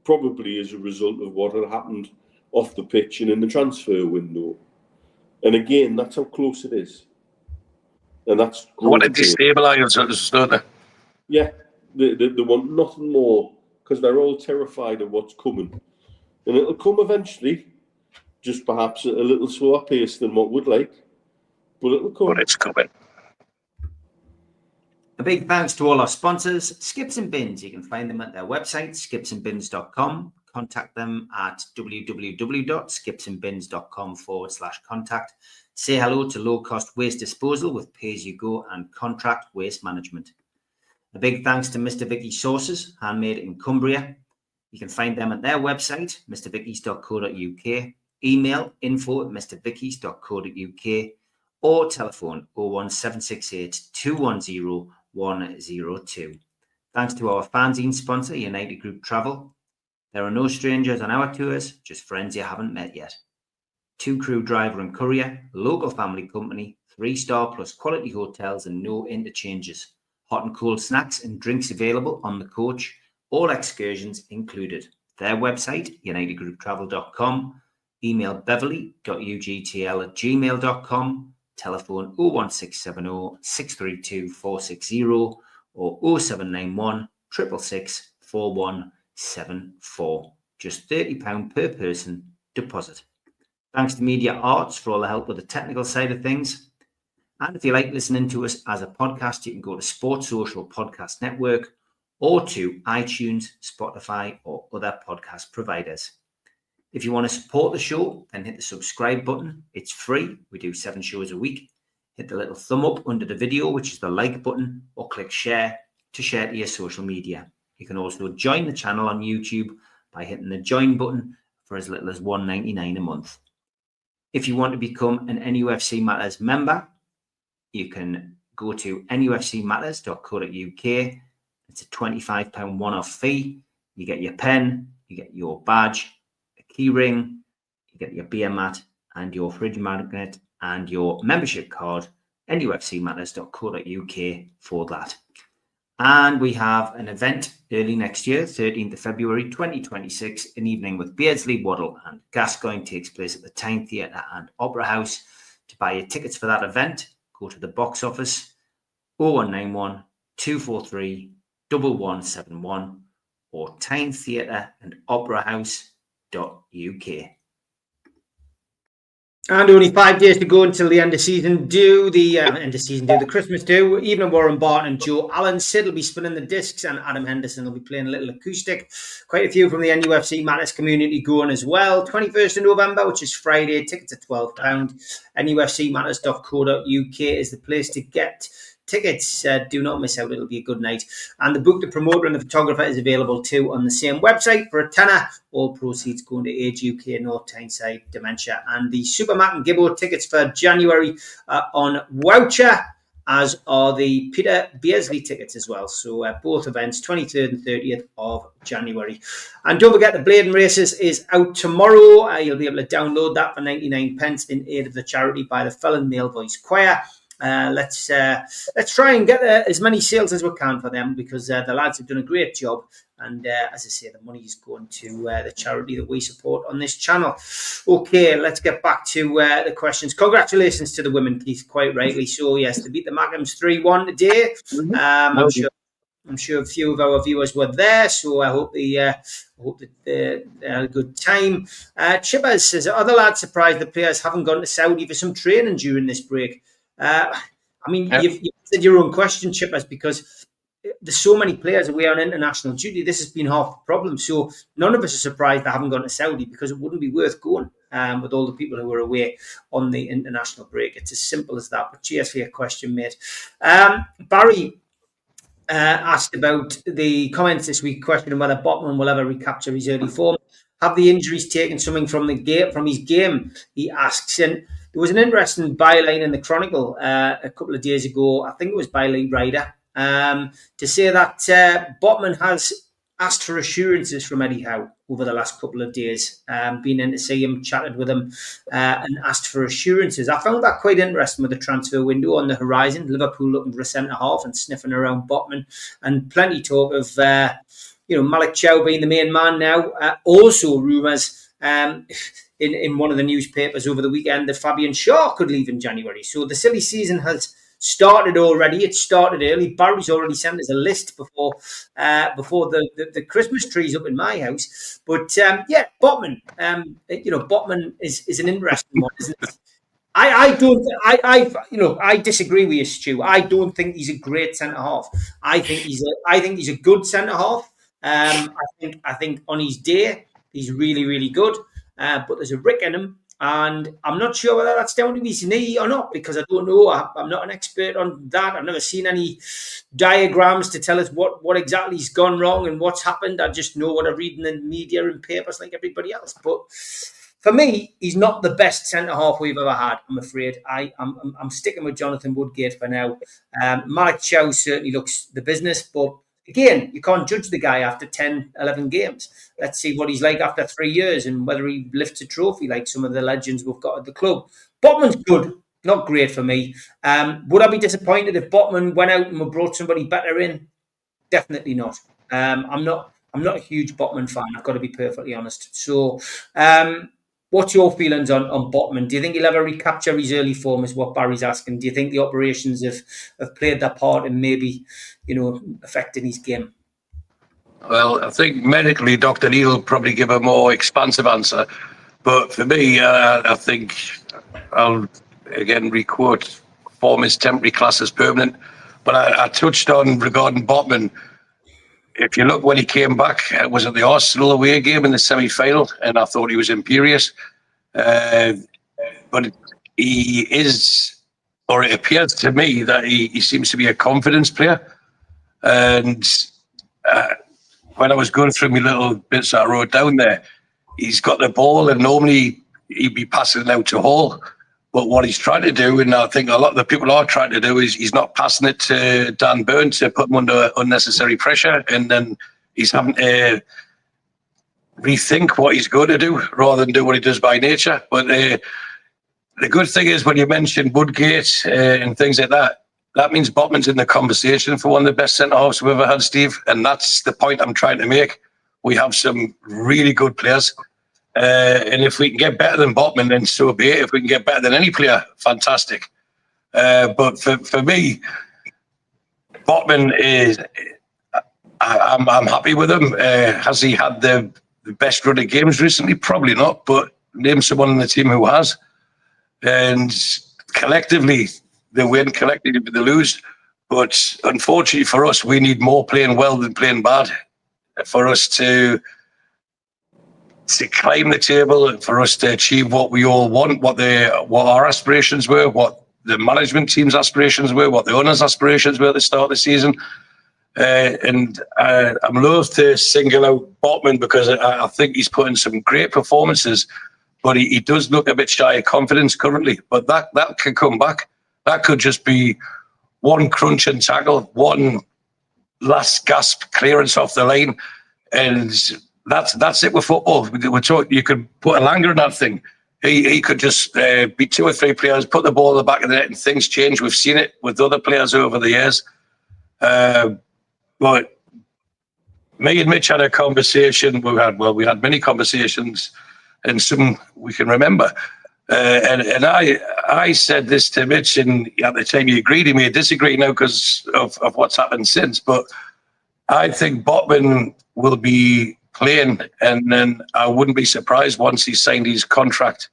probably as a result of what had happened off the pitch and in the transfer window. And again, that's how close it is. And that's They want to destabilise us, don't they? Yeah, they want nothing more, because they're all terrified of what's coming. And it'll come eventually, just perhaps at a little slower pace than what we'd like, but it'll come. But it's coming. A big thanks to all our sponsors, Skips and Bins. You can find them at their website, skipsandbins.com. Contact them at www.skipsandbins.com/contact Say hello to low-cost waste disposal with pay-as-you-go and contract waste management. A big thanks to Mr. Vicky's Sauces, handmade in Cumbria. You can find them at their website, mrvickies.co.uk, email info@mrvickies.co.uk, or telephone 01768 210 102. Thanks to our fanzine sponsor, United Group Travel. There are no strangers on our tours, just friends you haven't met yet. 2-crew driver and courier, local family company, 3-star plus quality hotels and no interchanges. Hot and cold snacks and drinks available on the coach, all excursions included. Their website, unitedgrouptravel.com, email beverly.ugtl@gmail.com, telephone 01670 632 460 or 0791 666 4174. Just £30 per person deposit. Thanks to Media Arts for all the help with the technical side of things. And if you like listening to us as a podcast, you can go to Sports Social Podcast Network or to iTunes, Spotify, or other podcast providers. If you want to support the show, then hit the subscribe button. It's free. We do 7 shows a week. Hit the little thumb up under the video, which is the like button, or click share to share to your social media. You can also join the channel on YouTube by hitting the join button for as little as $1.99 a month. If you want to become an NUFC Matters member, you can go to nufcmatterspodcast.co.uk. It's a £25 one-off fee. You get your pen, you get your badge, a key ring, you get your beer mat and your fridge magnet and your membership card, nufcmatterspodcast.co.uk for that. And we have an event early next year, 13th of February 2026, an evening with Beardsley, Waddle and Gascoigne takes place at the Tyne Theatre and Opera House. To buy your tickets for that event, go to the box office 0191 243 1171 or Tyne Theatre and Opera House.uk. And only 5 days to go until the end of season do, the Christmas do. Evening Warren Barton and Joe Allen. Sid will be spinning the discs and Adam Henderson will be playing a little acoustic. Quite a few from the NUFC Matters community going as well. 21st of November, which is Friday. Tickets are £12. nufcmatters.co.uk is the place to get tickets. Do not miss out. It'll be a good night. And the book, the promoter and the photographer is available too on the same website for a tenner. All proceeds going to Age UK North Tyneside Dementia. And the Supermat and Gibbo tickets for January on voucher, as are the Peter Beardsley tickets as well. So both events, 23rd and 30th of January. And don't forget, the Bladen Races is out tomorrow. You'll be able to download that for 99p in aid of the charity by the Felon Male Voice Choir. Let's try and get as many sales as we can for them, because the lads have done a great job. And as I say, the money is going to the charity that we support on this channel. Okay, let's get back to the questions. Congratulations to the women, Keith, quite rightly so. Yes, they beat the Mackhams 3-1 today. I'm sure a few of our viewers were there, so I hope they had a good time. Chippers says, are the lads surprised the players haven't gone to Saudi for some training during this break? You've said your own question, Chippers, because there's so many players away on international duty. This has been half the problem. So none of us are surprised they haven't gone to Saudi, because it wouldn't be worth going with all the people who are away on the international break. It's as simple as that. But cheers for your question, mate. Barry asked about the comments this week, questioning whether Botman will ever recapture his early form. Have the injuries taken something from his game? He asks. And there was an interesting byline in the Chronicle a couple of days ago. I think it was by Lee Ryder, to say that Botman has asked for assurances from Eddie Howe over the last couple of days. Been in to see him, chatted with him, and asked for assurances. I found that quite interesting with the transfer window on the horizon. Liverpool looking for a centre-half and sniffing around Botman, and plenty talk of Malik Chow being the main man now. Also rumours in one of the newspapers over the weekend that Fabian Shaw could leave in January. So the silly season has started already. It started early. Barry's already sent us a list before the Christmas trees up in my house. But Botman. Botman is an interesting one, isn't it? I disagree with you, Stu. I don't think he's a great centre half. I think he's a good centre half. I think on his day he's really, really good. But there's a rick in him. And I'm not sure whether that's down to his knee or not, because I don't know. I'm not an expert on that. I've never seen any diagrams to tell us what exactly has gone wrong and what's happened. I just know what I read in the media and papers like everybody else. But for me, he's not the best centre-half we've ever had, I'm afraid. I'm sticking with Jonathan Woodgate for now. Malik Chow certainly looks the business, but again, you can't judge the guy after 10, 11 games. Let's see what he's like after 3 years and whether he lifts a trophy like some of the legends we've got at the club. Botman's good, not great for me. Would I be disappointed if Botman went out and we brought somebody better in? Definitely not. I'm not a huge Botman fan, I've got to be perfectly honest. So what's your feelings on Botman? Do you think he'll ever recapture his early form, is what Barry's asking? Do you think the operations have played their part in maybe, affecting his game? Well, I think medically, Dr. Neil will probably give a more expansive answer. But for me, I think I'll again requote form is temporary, class is permanent. But I touched on regarding Botman. If you look when he came back, it was at the Arsenal away game in the semi-final, and I thought he was imperious. But he is, or it appears to me that he seems to be a confidence player. And when I was going through my little bits that I wrote down there, he's got the ball, and normally he'd be passing it out to Hall. But what he's trying to do, and I think a lot of the people are trying to do, is he's not passing it to Dan Burn to put him under unnecessary pressure, and then he's having to rethink what he's going to do rather than do what he does by nature. But the good thing is, when you mention Woodgate and things like that, that means Botman's in the conversation for one of the best centre-halves we've ever had, Steve. And that's the point I'm trying to make. We have some really good players. And if we can get better than Botman, then so be it. If we can get better than any player, fantastic. But for me, Botman is... I'm happy with him. Has he had the best run of games recently? Probably not, but name someone in the team who has. And collectively, they win, collectively they lose. But unfortunately for us, we need more playing well than playing bad for us to climb the table, for us to achieve what we all want, what our aspirations were, what the management team's aspirations were, what the owners' aspirations were at the start of the season. And I'm loath to single out Botman because I think he's put in some great performances, but he does look a bit shy of confidence currently. But that can come back. That could just be one crunch and tackle, one last gasp clearance off the line, and that's it with football. You could put a Langer in that thing. He could just beat 2 or 3 players, put the ball in the back of the net, and things change. We've seen it with other players over the years. But me and Mitch had a conversation. We had many conversations, and some we can remember. And I said this to Mitch, and at the time he agreed. He may disagree now because of what's happened since. But I think Botman will be playing, and then I wouldn't be surprised once he signed his contract,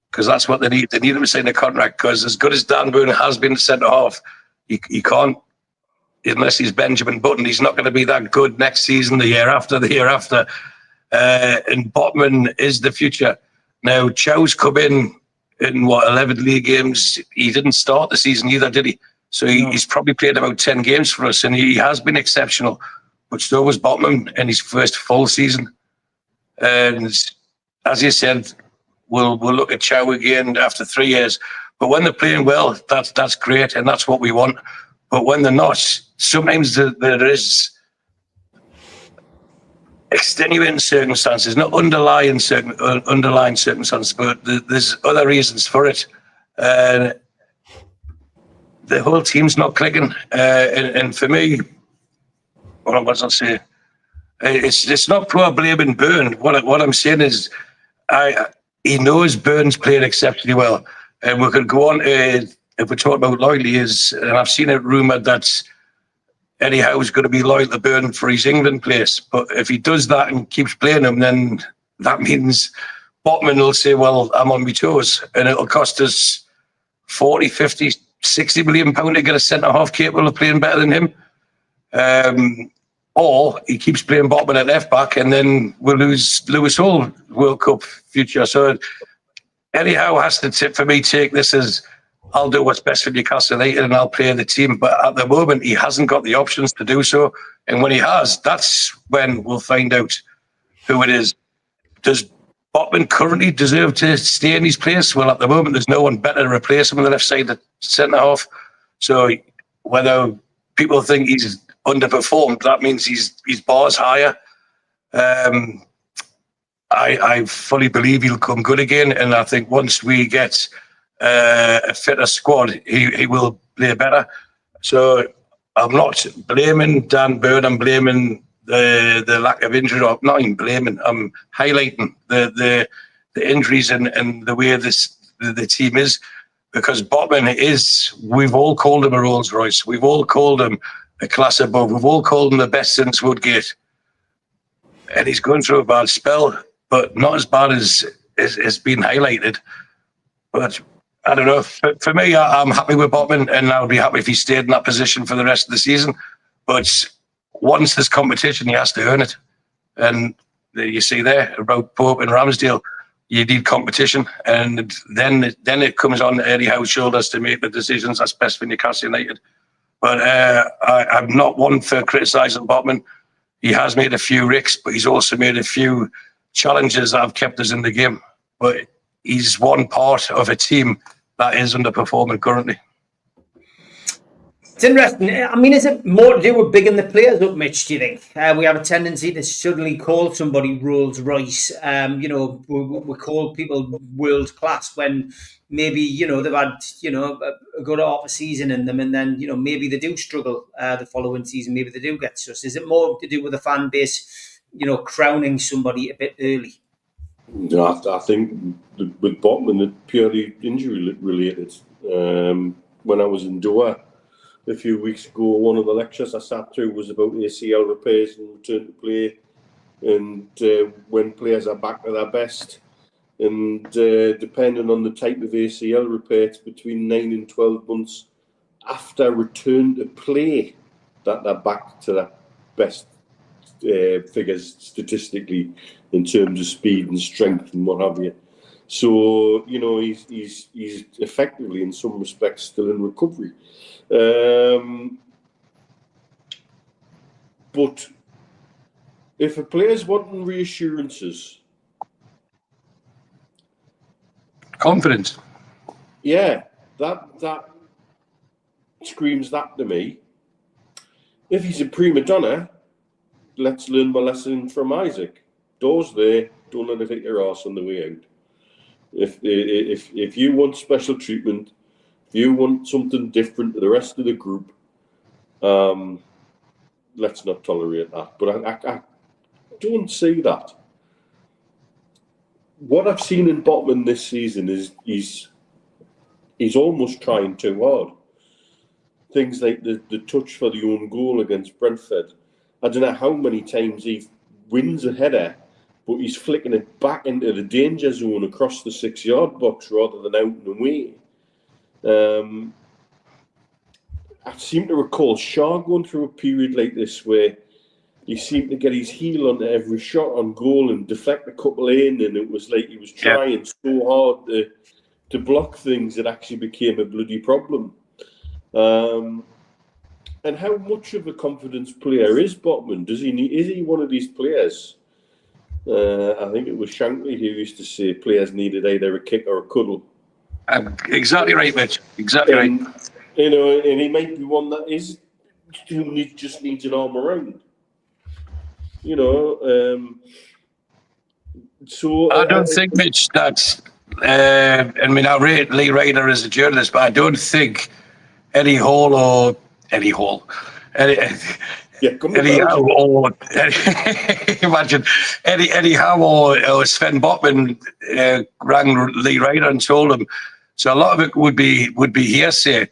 because that's what they need. They need him to sign a contract, because as good as Dan Burn has been centre half, he can't, unless he's Benjamin Button, he's not going to be that good next season, the year after. And Botman is the future. Now, Chow's come in 11 league games. He didn't start the season either, did he? So he's probably played about 10 games for us, and he has been exceptional. But so was Botman in his first full season. And as you said, we'll look at Chow again after 3 years. But when they're playing well, that's great, and that's what we want. But when they're not, sometimes there is extenuating circumstances, not underlying circumstances, but there's other reasons for it. The whole team's not clicking. And for me, what was I saying? It's not poor blaming Burn. What I'm saying is, he knows Burn's playing exceptionally well, and we could go on to, if we're talking about loyalty, and I've seen it rumoured that Eddie Howe's going to be loyal to Burn for his England place. But if he does that and keeps playing him, then that means Botman will say, well, I'm on my toes, and it'll cost us 40, 50, 60 million pound to get a centre-half capable of playing better than him. Or he keeps playing Botman at left back, and then we'll lose Lewis Hall World Cup future. So Eddie Howe has to, for me, take this as, I'll do what's best for Newcastle United and I'll play the team. But at the moment, he hasn't got the options to do so. And when he has, that's when we'll find out who it is. Does Botman currently deserve to stay in his place? Well, at the moment, there's no one better to replace him on the left side, the centre half. So whether people think he's underperformed, that means his bar's higher. I fully believe he'll come good again, and I think once we get a fitter squad, he will play better. So I'm not blaming Dan Burn. I'm blaming the lack of injury. I'm not even blaming. I'm highlighting the injuries and the way the team is, because Botman is. We've all called him a Rolls Royce. We've all called him a class above. We've all called him the best since Woodgate, and he's going through a bad spell, but not as bad as has been highlighted. But I don't know. For me, I'm happy with Botman, and I would be happy if he stayed in that position for the rest of the season. But once there's competition, he has to earn it. And you see there about Pope and Ramsdale, you need competition, and then it comes on Eddie Howe's shoulders to make the decisions that's best for Newcastle United. But I'm not one for criticising Botman. He has made a few ricks, but he's also made a few challenges that have kept us in the game. But he's one part of a team that is underperforming currently. It's interesting. I mean, is it more to do with bigging the players up, Mitch, do you think? We have a tendency to suddenly call somebody Rolls Royce. We call people world class when maybe, they've had, a good half a season in them, and then, maybe they do struggle the following season. Maybe they do get sus. Is it more to do with the fan base, crowning somebody a bit early? No, I think with Botman, it's purely injury related. When I was in Doha a few weeks ago, one of the lectures I sat through was about ACL repairs and return to play, and when players are back to their best. And depending on the type of ACL repair, it's between 9 and 12 months after return to play that they're back to their best figures statistically in terms of speed and strength and what have you. So, he's effectively, in some respects, still in recovery. But if a player's wanting reassurances, confidence, yeah, that screams that to me. If he's a prima donna, let's learn my lesson from Isaac. Doors there, don't let it hit your arse on the way out. If you want special treatment, if you want something different to the rest of the group, let's not tolerate that. But I don't see that. What I've seen in Botman this season is he's almost trying too hard. Things like the touch for the own goal against Brentford. I don't know how many times he wins a header, but he's flicking it back into the danger zone across the 6-yard box rather than out and away. I seem to recall Shaw going through a period like this where he seemed to get his heel onto every shot on goal and deflect a couple in, and it was like he was trying so hard to block things that actually became a bloody problem. And how much of a confidence player is Botman? Is he one of these players? I think it was Shankly who used to say players needed either a kick or a cuddle. Exactly right, Mitch. Exactly right. And he might be one that just needs an arm around. So I don't think, Mitch, that. I rate Lee Ryder as a journalist, but I don't think Eddie Howe, imagine Eddie Howe or Sven Botman rang Lee Ryder and told him. So a lot of it would be hearsay.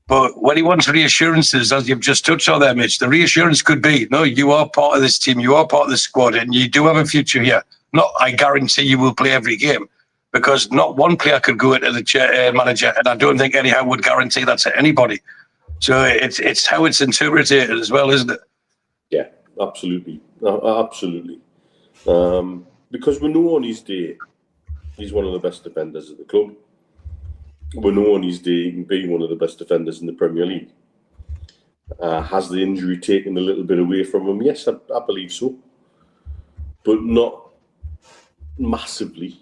But when he wants reassurances, as you've just touched on there, Mitch, the reassurance could be, no, you are part of this team, you are part of this squad, and you do have a future here. Not, I guarantee you will play every game, because not one player could go into the manager, and I don't think Eddie Howe would guarantee that to anybody. So it's how it's interpreted as well, isn't it? Yeah, absolutely. Absolutely. Because we know on his day, He's one of the best defenders at the club. We know on his day he can be one of the best defenders in the Premier League. Has the injury taken a little bit away from him? Yes, I believe so. But not massively.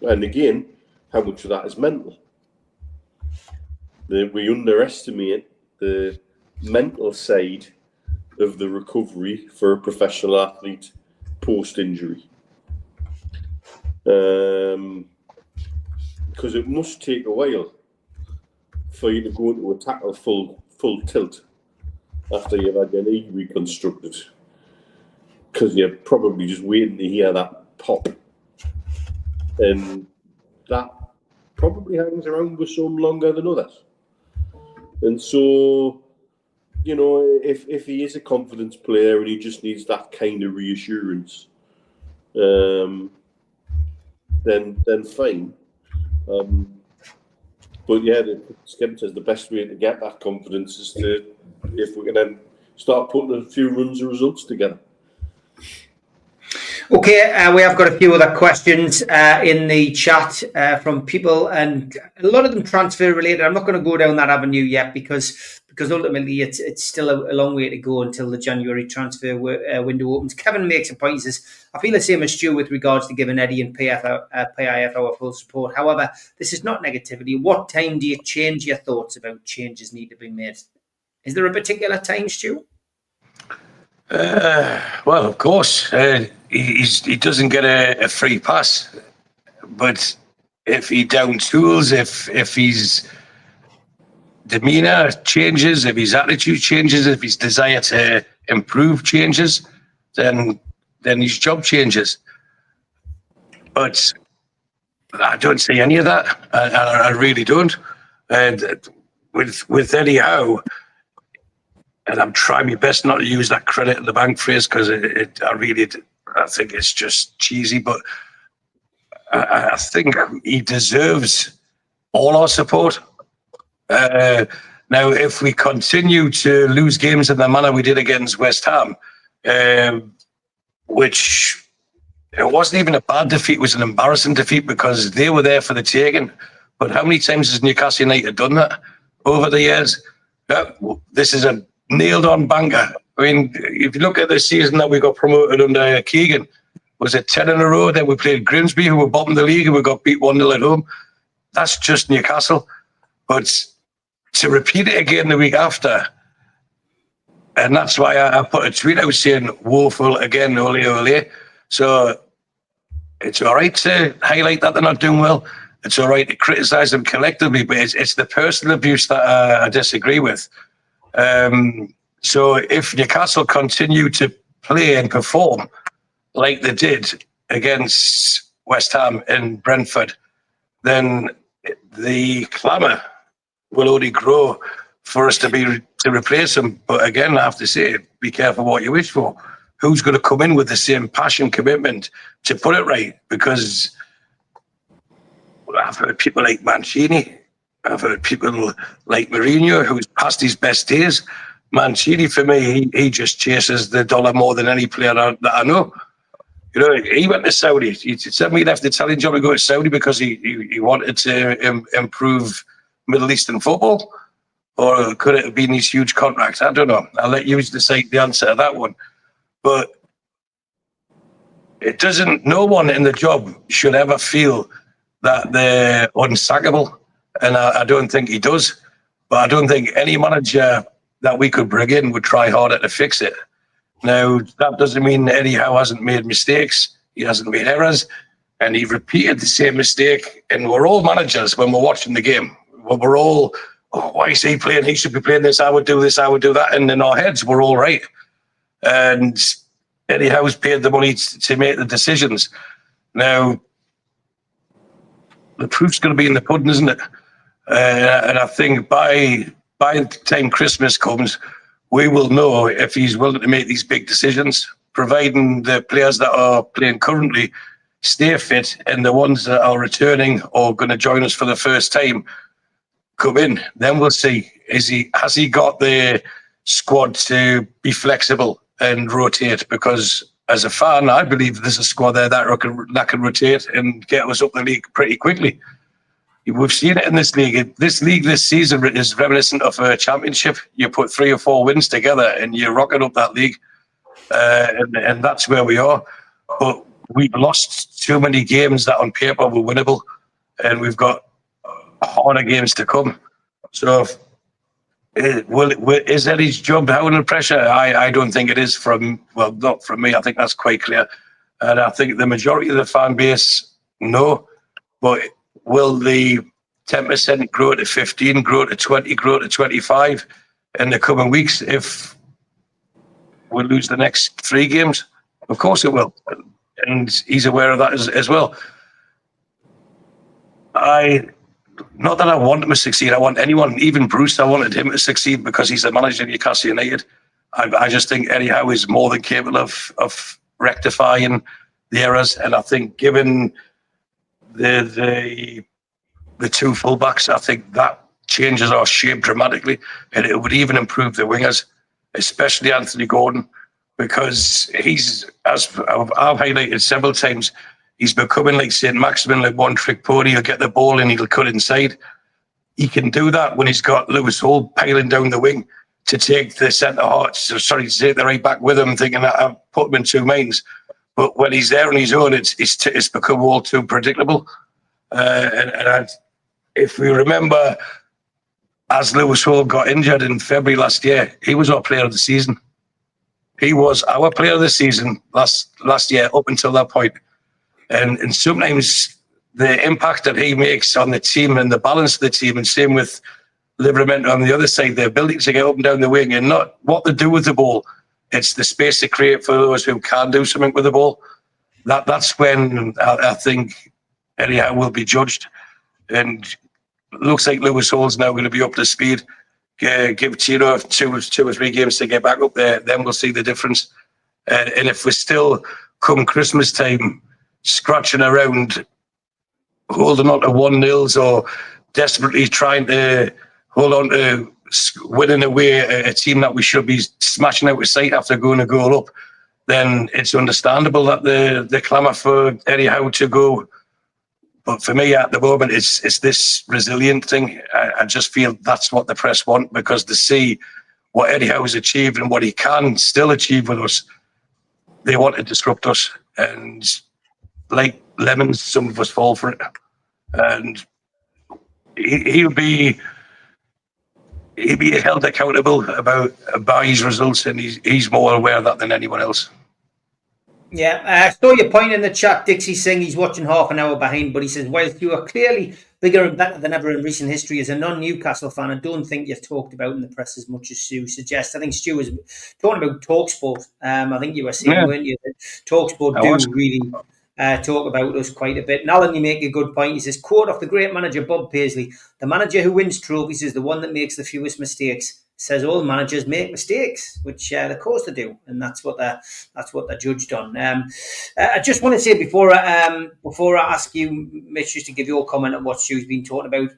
And again, how much of that is mental? We underestimate the mental side of the recovery for a professional athlete post-injury. Because it must take a while for you to go into a tackle full tilt after you've had your knee reconstructed, because you're probably just waiting to hear that pop, and that probably hangs around with some longer than others. And so, you know, if he is a confidence player and he just needs that kind of reassurance, then fine. But yeah, Skip says the best way to get that confidence is if we can then start putting a few runs of results together. Okay, we have got a few other questions in the chat from people, and a lot of them transfer related. I'm not going to go down that avenue yet because ultimately it's still a long way to go until the January transfer window opens. Kevin makes a point. He says, I feel the same as Stu with regards to giving Eddie and PIF our full support. However, this is not negativity. What time do you change your thoughts about changes need to be made? Is there a particular time, Stu? Well, of course, he doesn't get a free pass. But if he down tools, if his demeanour changes, if his attitude changes, if his desire to improve changes, then his job changes. But I don't see any of that. I really don't. And with Eddie Howe, and I'm trying my best not to use that credit in the bank phrase because I think it's just cheesy, but I think he deserves all our support. Now, if we continue to lose games in the manner we did against West Ham, which it wasn't even a bad defeat, it was an embarrassing defeat because they were there for the taking. But how many times has Newcastle United done that over the years? This is a nailed-on banker. I mean, if you look at the season that we got promoted under Keegan, was it 10 in a row? Then we played Grimsby, who were bottom of the league, and we got beat 1-0 at home. That's just Newcastle. But to repeat it again the week after, and that's why I put a tweet out saying, woeful again, ole, ole. So it's all right to highlight that they're not doing well. It's all right to criticise them collectively, but it's the personal abuse that I disagree with. So if Newcastle continue to play and perform like they did against West Ham and Brentford, then the clamour will only grow for us to replace them. But again, I have to say, be careful what you wish for. Who's going to come in with the same passion, commitment to put it right? Because I've heard people like Mancini. I've heard people like Mourinho, who's past his best days. Mancini, for me, he just chases the dollar more than any player that I know. You know, he went to Saudi. He said he left the Italian job to go to Saudi because he wanted to improve Middle Eastern football. Or could it have been these huge contracts? I don't know. I'll let you decide the answer to that one. But it doesn't, no one in the job should ever feel that they're unsackable. And I don't think he does. But I don't think any manager that we could bring in would try harder to fix it. Now, that doesn't mean Eddie Howe hasn't made mistakes. He hasn't made errors. And he repeated the same mistake. And we're all managers when we're watching the game. We're all, why is he playing? He should be playing this. I would do this. I would do that. And in our heads, we're all right. And Eddie Howe's paid the money to make the decisions. Now, the proof's going to be in the pudding, isn't it? And I think by the time Christmas comes, we will know if he's willing to make these big decisions, providing the players that are playing currently stay fit and the ones that are returning or going to join us for the first time come in. Then we'll see, has he got the squad to be flexible and rotate? Because as a fan, I believe there's a squad there that can rotate and get us up the league pretty quickly. We've seen it in this league. This league this season is reminiscent of a championship. You put 3 or 4 wins together and you're rocking up that league. And that's where we are. But we've lost too many games that on paper were winnable. And we've got harder games to come. So is Eddie's job out under pressure? I don't think it is not from me. I think that's quite clear. And I think the majority of the fan base, no. But will the 10% grow to 15, grow to 20, grow to 25 in the coming weeks if we lose the next 3 games? Of course it will. And he's aware of that as well. Not that I want him to succeed. I want anyone, even Bruce, I wanted him to succeed because he's the manager of Newcastle United. I just think Eddie Howe is more than capable of rectifying the errors. And I think given the 2 fullbacks, I think that changes our shape dramatically, and it would even improve the wingers, especially Anthony Gordon, because he's, as I've highlighted several times, he's becoming like St. Maximin, like one-trick pony. He'll get the ball and he'll cut inside. He can do that when he's got Lewis Hall piling down the wing to take the to take the right back with him, thinking that I've put him in 2 minds. But when he's there on his own, it's become all too predictable. If we remember, as Lewis Hall got injured in February last year, he was our player of the season. He was our player of the season last year up until that point. And sometimes the impact that he makes on the team and the balance of the team, and same with Livramento on the other side, the ability to get up and down the wing and not what to do with the ball. It's the space to create for those who can do something with the ball. That's when I think Eddie Howe will be judged. And it looks like Lewis Hall's now going to be up to speed. Give Tino 2 or 3 games to get back up there, then we'll see the difference. And if we're still, come Christmas time, scratching around, holding on to 1-0s or desperately trying to hold on to winning away a team that we should be smashing out of sight after going a goal up, then it's understandable that the clamour for Eddie Howe to go. But for me, at the moment, it's this resilient thing. I just feel that's what the press want, because to see what Eddie Howe has achieved and what he can still achieve with us, they want to disrupt us. And like lemons, some of us fall for it. And he'll be held accountable by his results, and he's more aware of that than anyone else. Yeah, I saw your point in the chat. Dixie saying he's watching half an hour behind, but he says, whilst you are clearly bigger and better than ever in recent history, as a non-Newcastle fan, I don't think you're talked about in the press as much as Stu suggests. I think Stu was talking about TalkSport. I think you were saying, weren't you, that TalkSport do really talk about us quite a bit. And Alan, you make a good point. He says, quote off the great manager Bob Paisley, the manager who wins trophies is the one that makes the fewest mistakes. Says all managers make mistakes, which of course they do, and that's what they're judged on. I just want to say before I ask you, Mitch, just to give your comment on what Stu's been talking about.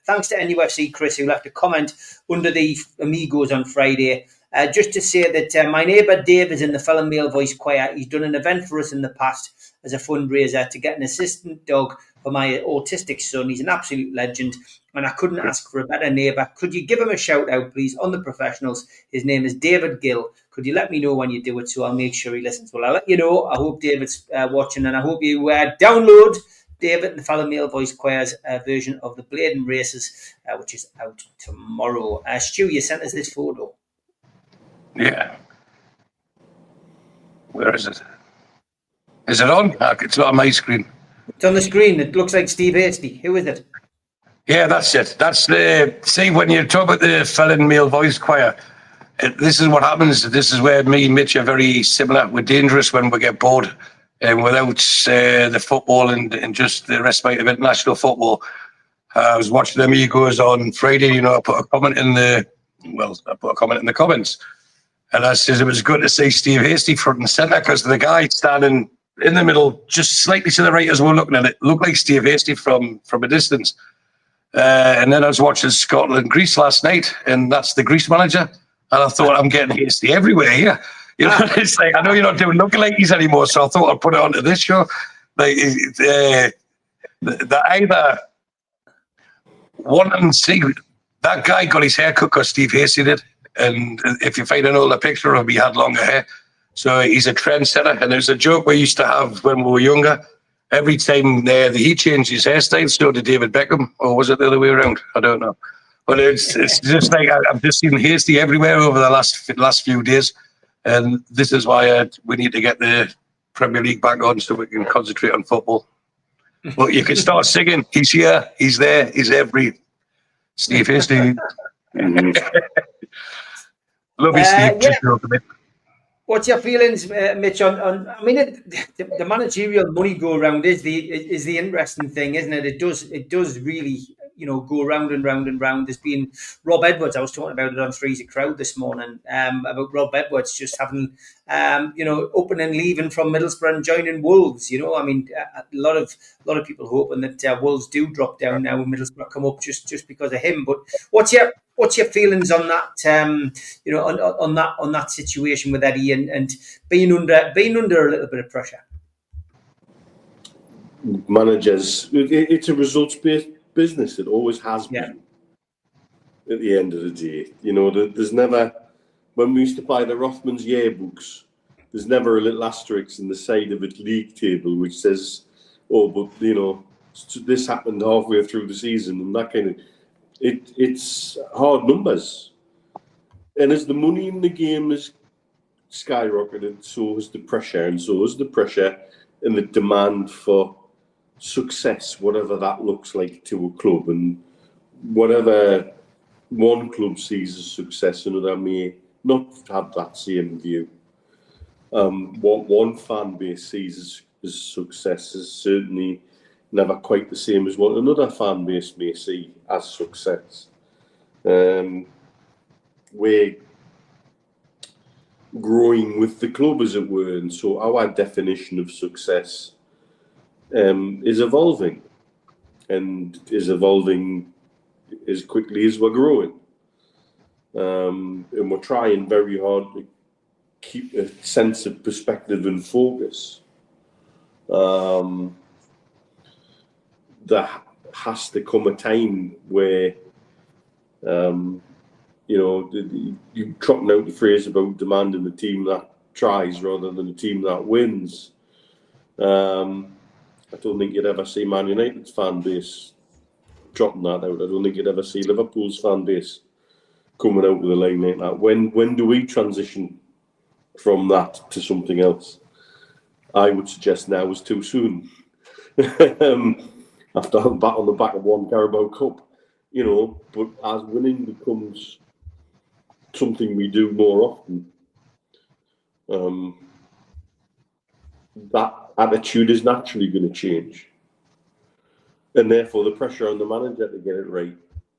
Thanks to NUFC Chris, who left a comment under the Amigos on Friday. Just to say that my neighbour Dave is in the Fellow Male Voice Choir. He's done an event for us in the past as a fundraiser to get an assistant dog for my autistic son. He's an absolute legend, and I couldn't ask for a better neighbour. Could you give him a shout out, please, on the professionals? His name is David Gill. Could you let me know when you do it, so I'll make sure he listens? Well, I'll let you know. I hope David's watching, and I hope you download David and the Fellow Male Voice Choir's version of the Blade and Races, which is out tomorrow. Stu, you sent us this photo. Yeah. Where is it? Is it on? It's not on my screen. It's on the screen. It looks like Steve Hasty. Who is it? Yeah, that's it. That's see, when you talk about the Fellow Male Voice Choir, this is what happens. This is where me and Mitch are very similar. We're dangerous when we get bored, and without the football and just the respite of international football. I was watching the Amigos on Friday. I put a comment in the comments, and I says it was good to see Steve Hasty front and centre, because the guy standing in the middle, just slightly to the right as we're looking at it, looked like Steve Hasty from a distance. And then I was watching Scotland-Greece last night, and that's the Greece manager. And I thought, I'm getting Hasty everywhere here. You know, it's like, I know you're not doing lookalikes anymore, so I thought I'd put it onto this show. Like, that either one and see that guy got his hair cut because Steve Hasty did, and if you find an older picture of him, he had longer hair. So he's a trendsetter, and there's a joke we used to have when we were younger. Every time he changed his hairstyle, so did David Beckham, or was it the other way around? I don't know. But it's just like I've just seen Hasty everywhere over the last few days, and this is why we need to get the Premier League back on so we can concentrate on football. But you can start singing. He's here. He's there. He's every. Steve Hasty. Love you, Steve. Just joking, mate. What's your feelings, Mitch? On I mean, the managerial money go around is the interesting thing, isn't it? It does really, go round and round and round. There's been Rob Edwards. I was talking about it on Three's a Crowd this morning about Rob Edwards just having, up and leaving from Middlesbrough and joining Wolves. I mean, a lot of people hoping that Wolves do drop down now and Middlesbrough come up just because of him. But what's your feelings on that? On that situation with Eddie and being under a little bit of pressure. Managers, it's a results-based business. It always has been. At the end of the day, there's never. When we used to buy the Rothmans yearbooks, there's never a little asterisk in the side of its league table which says, "Oh, but this happened halfway through the season," and that kind of. It's hard numbers, and as the money in the game has skyrocketed, so has the pressure, and so has the pressure and the demand for success, whatever that looks like to a club, and whatever one club sees as success, another may not have that same view. What one fan base sees as success is certainly never quite the same as what another fan base may see as success. We're growing with the club, as it were, and so our definition of success is evolving, and is evolving as quickly as we're growing. And we're trying very hard to keep a sense of perspective and focus. There has to come a time where, you're trotting out the phrase about demanding a team that tries rather than a team that wins. I don't think you'd ever see Man United's fan base dropping that out. I don't think you'd ever see Liverpool's fan base coming out with a line like that. When do we transition from that to something else? I would suggest now is too soon. After a bat on the back of one Carabao Cup, but as winning becomes something we do more often, that attitude is naturally going to change. And therefore the pressure on the manager to get it right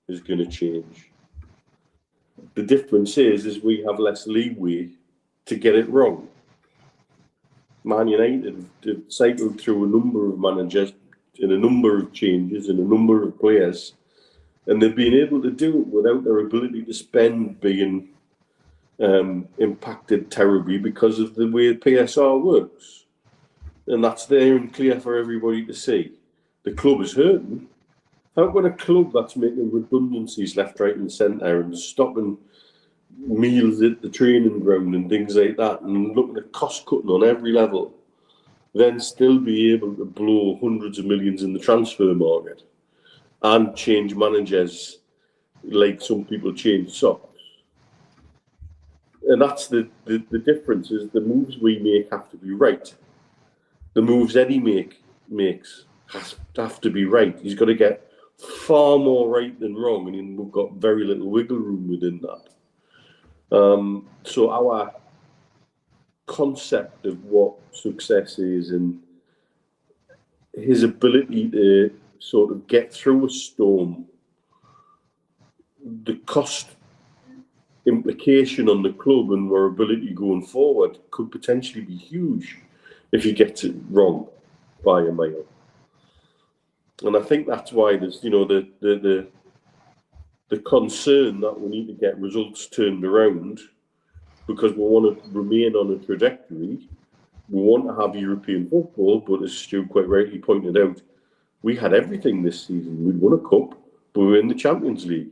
is going to change. The difference is we have less leeway to get it wrong. Man United have cycled through a number of managers in a number of changes and a number of players, and they've been able to do it without their ability to spend being impacted terribly because of the way PSR works. And that's there and clear for everybody to see. The club is hurting. How about a club that's making redundancies left, right and centre and stopping meals at the training ground and things like that and looking at cost cutting on every level, then still be able to blow hundreds of millions in the transfer market and change managers like some people change socks? And that's the difference, is the moves we make have to be right. The moves Eddie makes have to be right. He's got to get far more right than wrong, and we've got very little wiggle room within that. So our concept of what success is and his ability to sort of get through a storm, the cost implication on the club and our ability going forward could potentially be huge if you get it wrong by a mile. And I think that's why there's, the concern that we need to get results turned around because we want to remain on a trajectory. We want to have European football, but as Stu quite rightly pointed out, we had everything this season. We'd won a cup, but we were in the Champions League.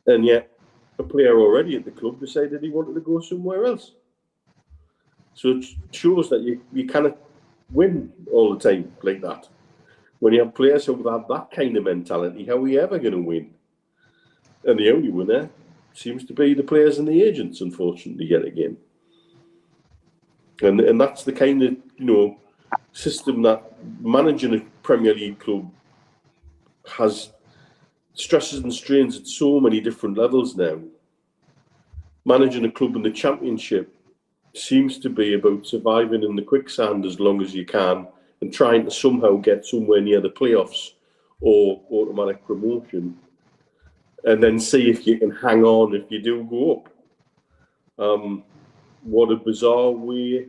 And yet, a player already at the club decided he wanted to go somewhere else. So it shows that you cannot win all the time like that. When you have players who have that kind of mentality, how are you ever going to win? And the only winner seems to be the players and the agents, unfortunately, yet again. And that's the kind of system that managing a Premier League club has stresses and strains at so many different levels now. Managing a club in the Championship seems to be about surviving in the quicksand as long as you can and trying to somehow get somewhere near the playoffs or automatic promotion, and then see if you can hang on if you do go up. What a bizarre way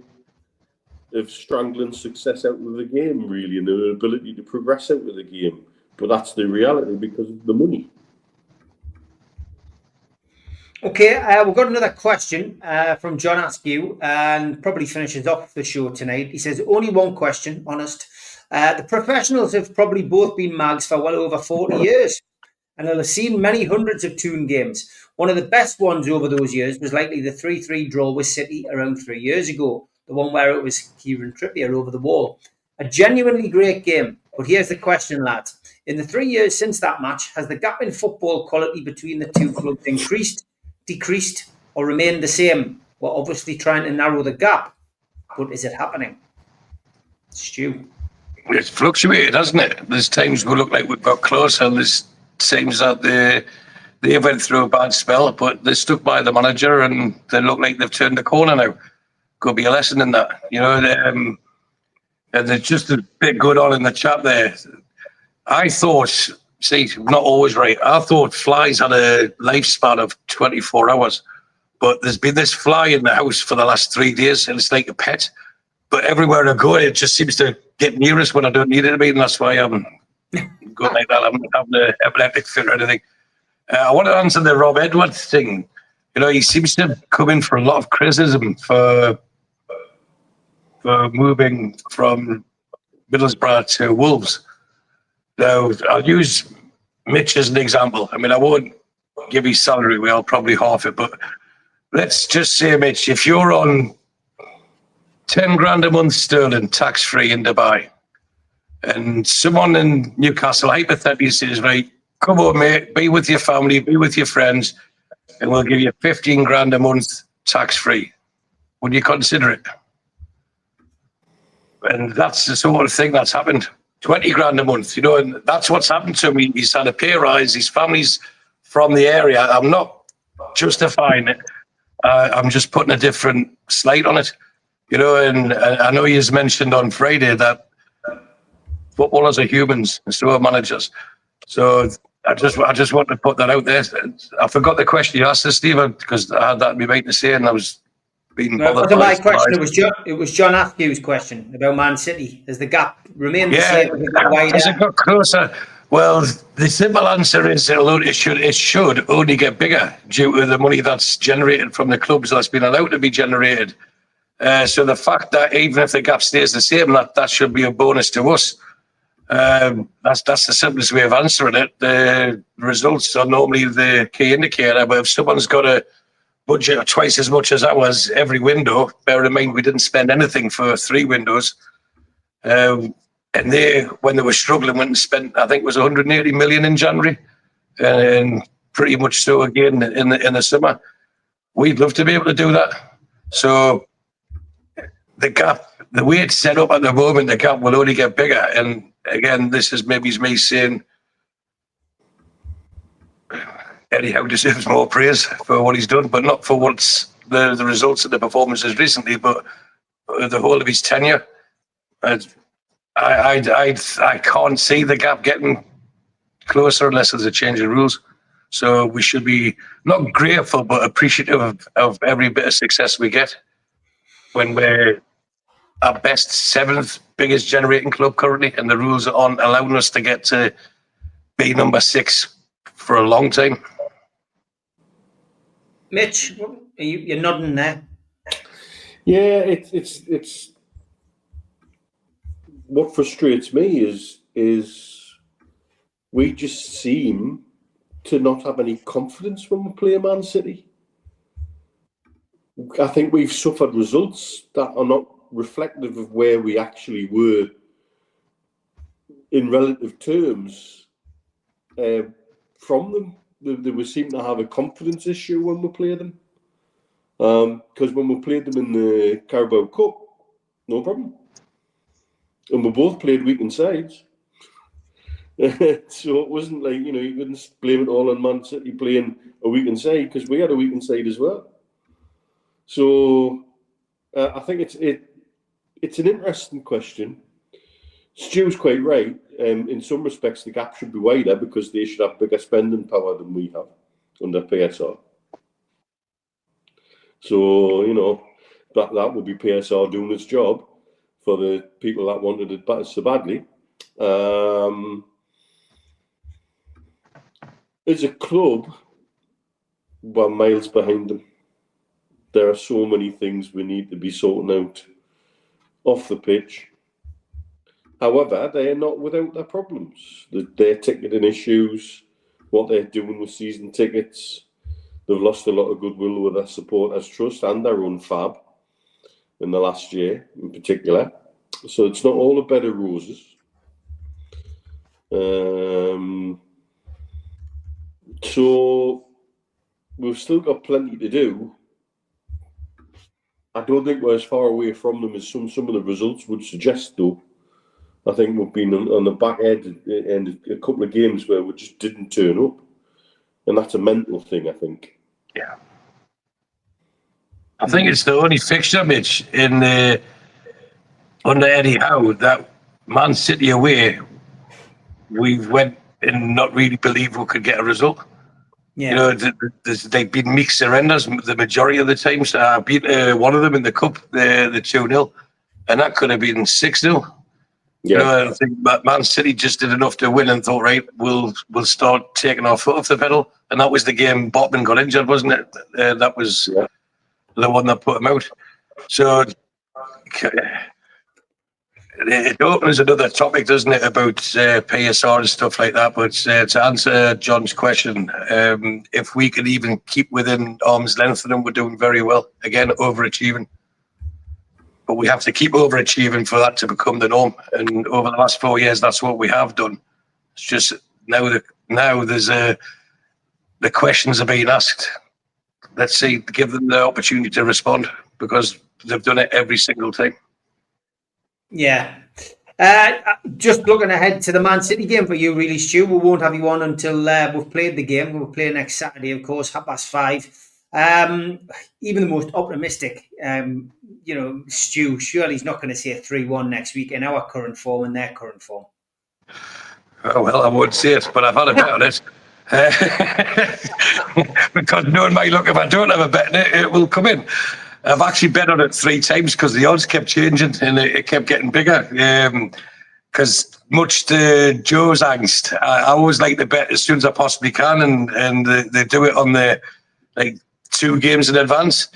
of strangling success out of the game, really, and the ability to progress out of the game. But that's the reality because of the money. Okay, we've got another question from John Askew, and probably finishes off the show tonight. He says, only one question, honest. The professionals have probably both been mags for well over 40 years, and they'll have seen many hundreds of Toon games. One of the best ones over those years was likely the 3-3 draw with City around 3 years ago, the one where it was Kieran Trippier over the wall. A genuinely great game, but here's the question, lads. In the 3 years since that match, has the gap in football quality between the two clubs increased, decreased, or remained the same? We're obviously trying to narrow the gap, but is it happening? Stu? It's fluctuated, hasn't it? There's times we look like we've got closer, and there's times that they went through a bad spell, but they stuck by the manager and they look like they've turned the corner now. Could be a lesson in that, and there's just a bit good on in the chat there. I thought, not always right, I thought flies had a lifespan of 24 hours, but there's been this fly in the house for the last 3 days, and it's like a pet. But everywhere I go, it just seems to get near us when I don't need it to be, and that's why I'm going like that. I'm not having an epileptic fit or anything. I want to answer the Rob Edwards thing. He seems to come in for a lot of criticism for moving from Middlesbrough to Wolves. Now, I'll use Mitch as an example. I mean, I won't give his salary, I'll probably half it, but let's just say, Mitch, if you're on 10 grand a month sterling, tax-free in Dubai, and someone in Newcastle hypothetically says, right, come on, mate, be with your family, be with your friends, and we'll give you 15 grand a month tax-free. Would you consider it? And that's the sort of thing that's happened. 20 grand a month, and that's what's happened to him. He's had a pay rise. His family's from the area. I'm not justifying it. I'm just putting a different slate on it. And I know you mentioned on Friday that footballers are humans and so are managers. So I just want to put that out there. I forgot the question you asked us, Stephen, because I had that in my mind to say, and I was being bothered. It wasn't my question. It was John Askew's question about Man City. Does the gap remain the same? As it got closer. Well, the simple answer is it should only get bigger due to the money that's generated from the clubs that's been allowed to be generated. So the fact that even if the gap stays the same, that should be a bonus to us. That's the simplest way of answering it. The results are normally the key indicator, but if someone's got a budget of twice as much as ours every window, bear in mind we didn't spend anything for 3 windows, and they, when they were struggling, went and spent, I think it was 180 million in January, and pretty much so again in the summer. We'd love to be able to do that. So the gap, the way it's set up at the moment, the gap will only get bigger. And again, this is maybe me saying Eddie Howe deserves more praise for what he's done, but not for what's the results of the performances recently, but the whole of his tenure. I can't see the gap getting closer unless there's a change in rules. So we should be not grateful, but appreciative of every bit of success we get when we're our best 7th biggest generating club currently, and the rules are on allowing us to get to be number 6 for a long time. Mitch, you're nodding there. Yeah, it's what frustrates me is we just seem to not have any confidence when we play Man City. I think we've suffered results that are not reflective of where we actually were in relative terms from them. They seem to have a confidence issue when we play them. Because when we played them in the Carabao Cup, no problem. And we both played weekend sides. So it wasn't like, you couldn't blame it all on Man City playing a weekend side, because we had a weekend side as well. So I think it's an interesting question. Stu's quite right. In some respects, the gap should be wider because they should have bigger spending power than we have under PSR. So, that would be PSR doing its job for the people that wanted it so badly. As a club, we're miles behind them. There are so many things we need to be sorting out off the pitch. However, they are not without their problems. Their ticketing issues, what they're doing with season tickets. They've lost a lot of goodwill with their supporters' trust and their own fab in the last year in particular. So it's not all a bed of roses. So we've still got plenty to do. I don't think we're as far away from them as some of the results would suggest, though. I think we've been on the back end a couple of games where we just didn't turn up. And that's a mental thing, I think. Yeah. I think it's the only fixture, Mitch, in under Eddie Howe, that Man City away, we went and not really believe we could get a result. Yeah. They've been mixed surrenders the majority of the times. I beat one of them in the cup, the 2-0, and that could have been 6-0. Yeah. I think Man City just did enough to win and thought, right, we'll start taking our foot off the pedal. And that was the game Botman got injured, wasn't it? That was the one that put him out. So it opens another topic, doesn't it, about PSR and stuff like that. But to answer John's question, if we can even keep within arm's length of them, we're doing very well. Again, overachieving. But we have to keep overachieving for that to become the norm. And over the last 4 years, that's what we have done. It's just now there's the questions are being asked. Let's see, give them the opportunity to respond, because they've done it every single time. Yeah. Just looking ahead to the Man City game for you, really, Stu. We won't have you on until we've played the game. We'll play next Saturday, of course, 5:30. Even the most optimistic, Stu, surely he's not going to say 3-1 next week in our current form and their current form. Oh, well, I won't say it, but I've had a bet on it. Because knowing my luck, if I don't have a bet in it, it will come in. I've actually bet on it 3 times because the odds kept changing and it kept getting bigger. Because much to Joe's angst, I always like to bet as soon as I possibly can, and they do it on the 2 games in advance.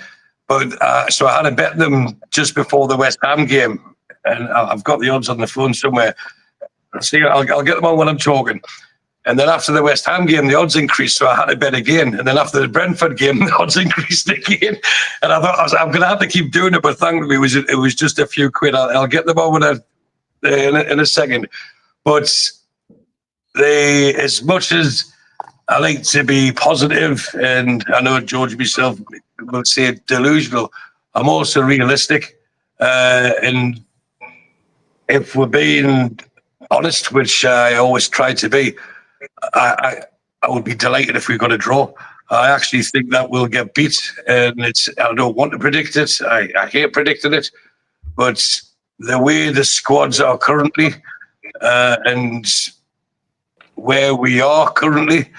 But so I had to bet them just before the West Ham game, and I've got the odds on the phone somewhere. See, I'll get them on when I'm talking. And then after the West Ham game, the odds increased, so I had to bet again. And then after the Brentford game, the odds increased again. And I thought I'm going to have to keep doing it, but thankfully it was just a few quid. I'll get them on in a second. But as much as I like to be positive, and I know George myself will say delusional, I'm also realistic. And if we're being honest, which I always try to be, I would be delighted if we got a draw. I actually think that we'll get beat, and I don't want to predict it. I hate predicting it, but the way the squads are currently and where we are currently,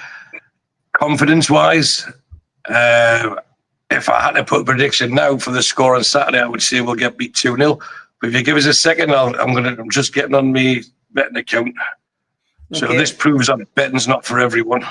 confidence-wise, if I had to put a prediction now for the score on Saturday, I would say we'll get beat 2-0. But if you give us a second, I'm just getting on me betting account. So this proves that betting's not for everyone.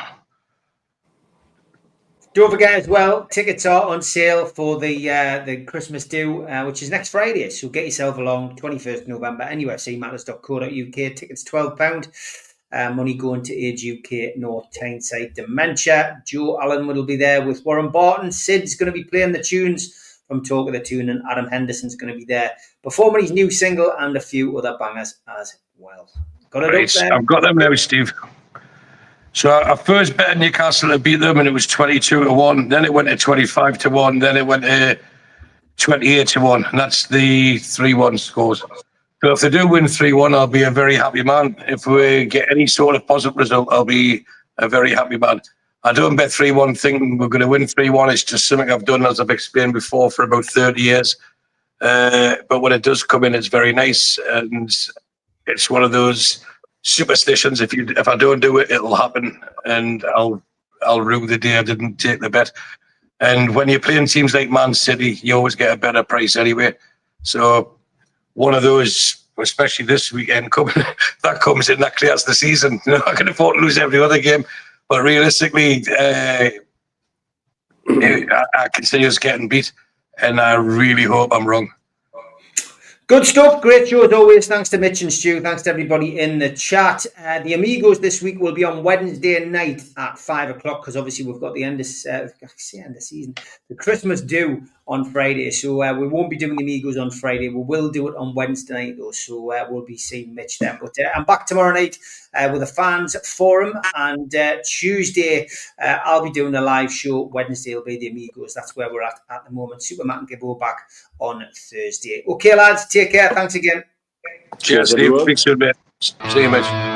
Don't forget as well, tickets are on sale for the Christmas do, which is next Friday. So get yourself along, 21st November, nufcmatterspodcast. Tickets £12. Money going to Age UK North Tyneside Dementia. Joe Allen will be there with Warren Barton. Sid's going to be playing the tunes from Talk of the Tune, and Adam Henderson's going to be there performing his new single and a few other bangers as well. Got it up there? I've got them now, Steve. So I first bet Newcastle to beat them, and it was 22-1. Then it went to 25-1. Then it went to 28-1, and that's the 3-1 scores. So if they do win 3-1, I'll be a very happy man. If we get any sort of positive result, I'll be a very happy man. I don't bet 3-1 thinking we're going to win 3-1. It's just something I've done, as I've explained before, for about 30 years. But when it does come in, it's very nice, and it's one of those superstitions. If I don't do it, it'll happen, and I'll rue the day I didn't take the bet. And when you're playing teams like Man City, you always get a better price anyway. So one of those, especially this weekend, that comes in, that clears the season. You know, I can afford to lose every other game, but realistically, I can see us getting beat, and I really hope I'm wrong. Good stuff. Great show as always. Thanks to Mitch and Stu. Thanks to everybody in the chat. The Amigos this week will be on Wednesday night at 5 o'clock, because obviously we've got the end of season, the Christmas do on Friday. So we won't be doing the Amigos on Friday. We will do it on Wednesday night though. So we'll be seeing Mitch then. But I'm back tomorrow night with a fans forum, and Tuesday I'll be doing a live show. Wednesday will be the Amigos. That's where we're at the moment. Superman and Gibbo back on Thursday. Okay, lads, take care. Thanks again. Cheers, Steve. Speak soon, mate. See you, mate.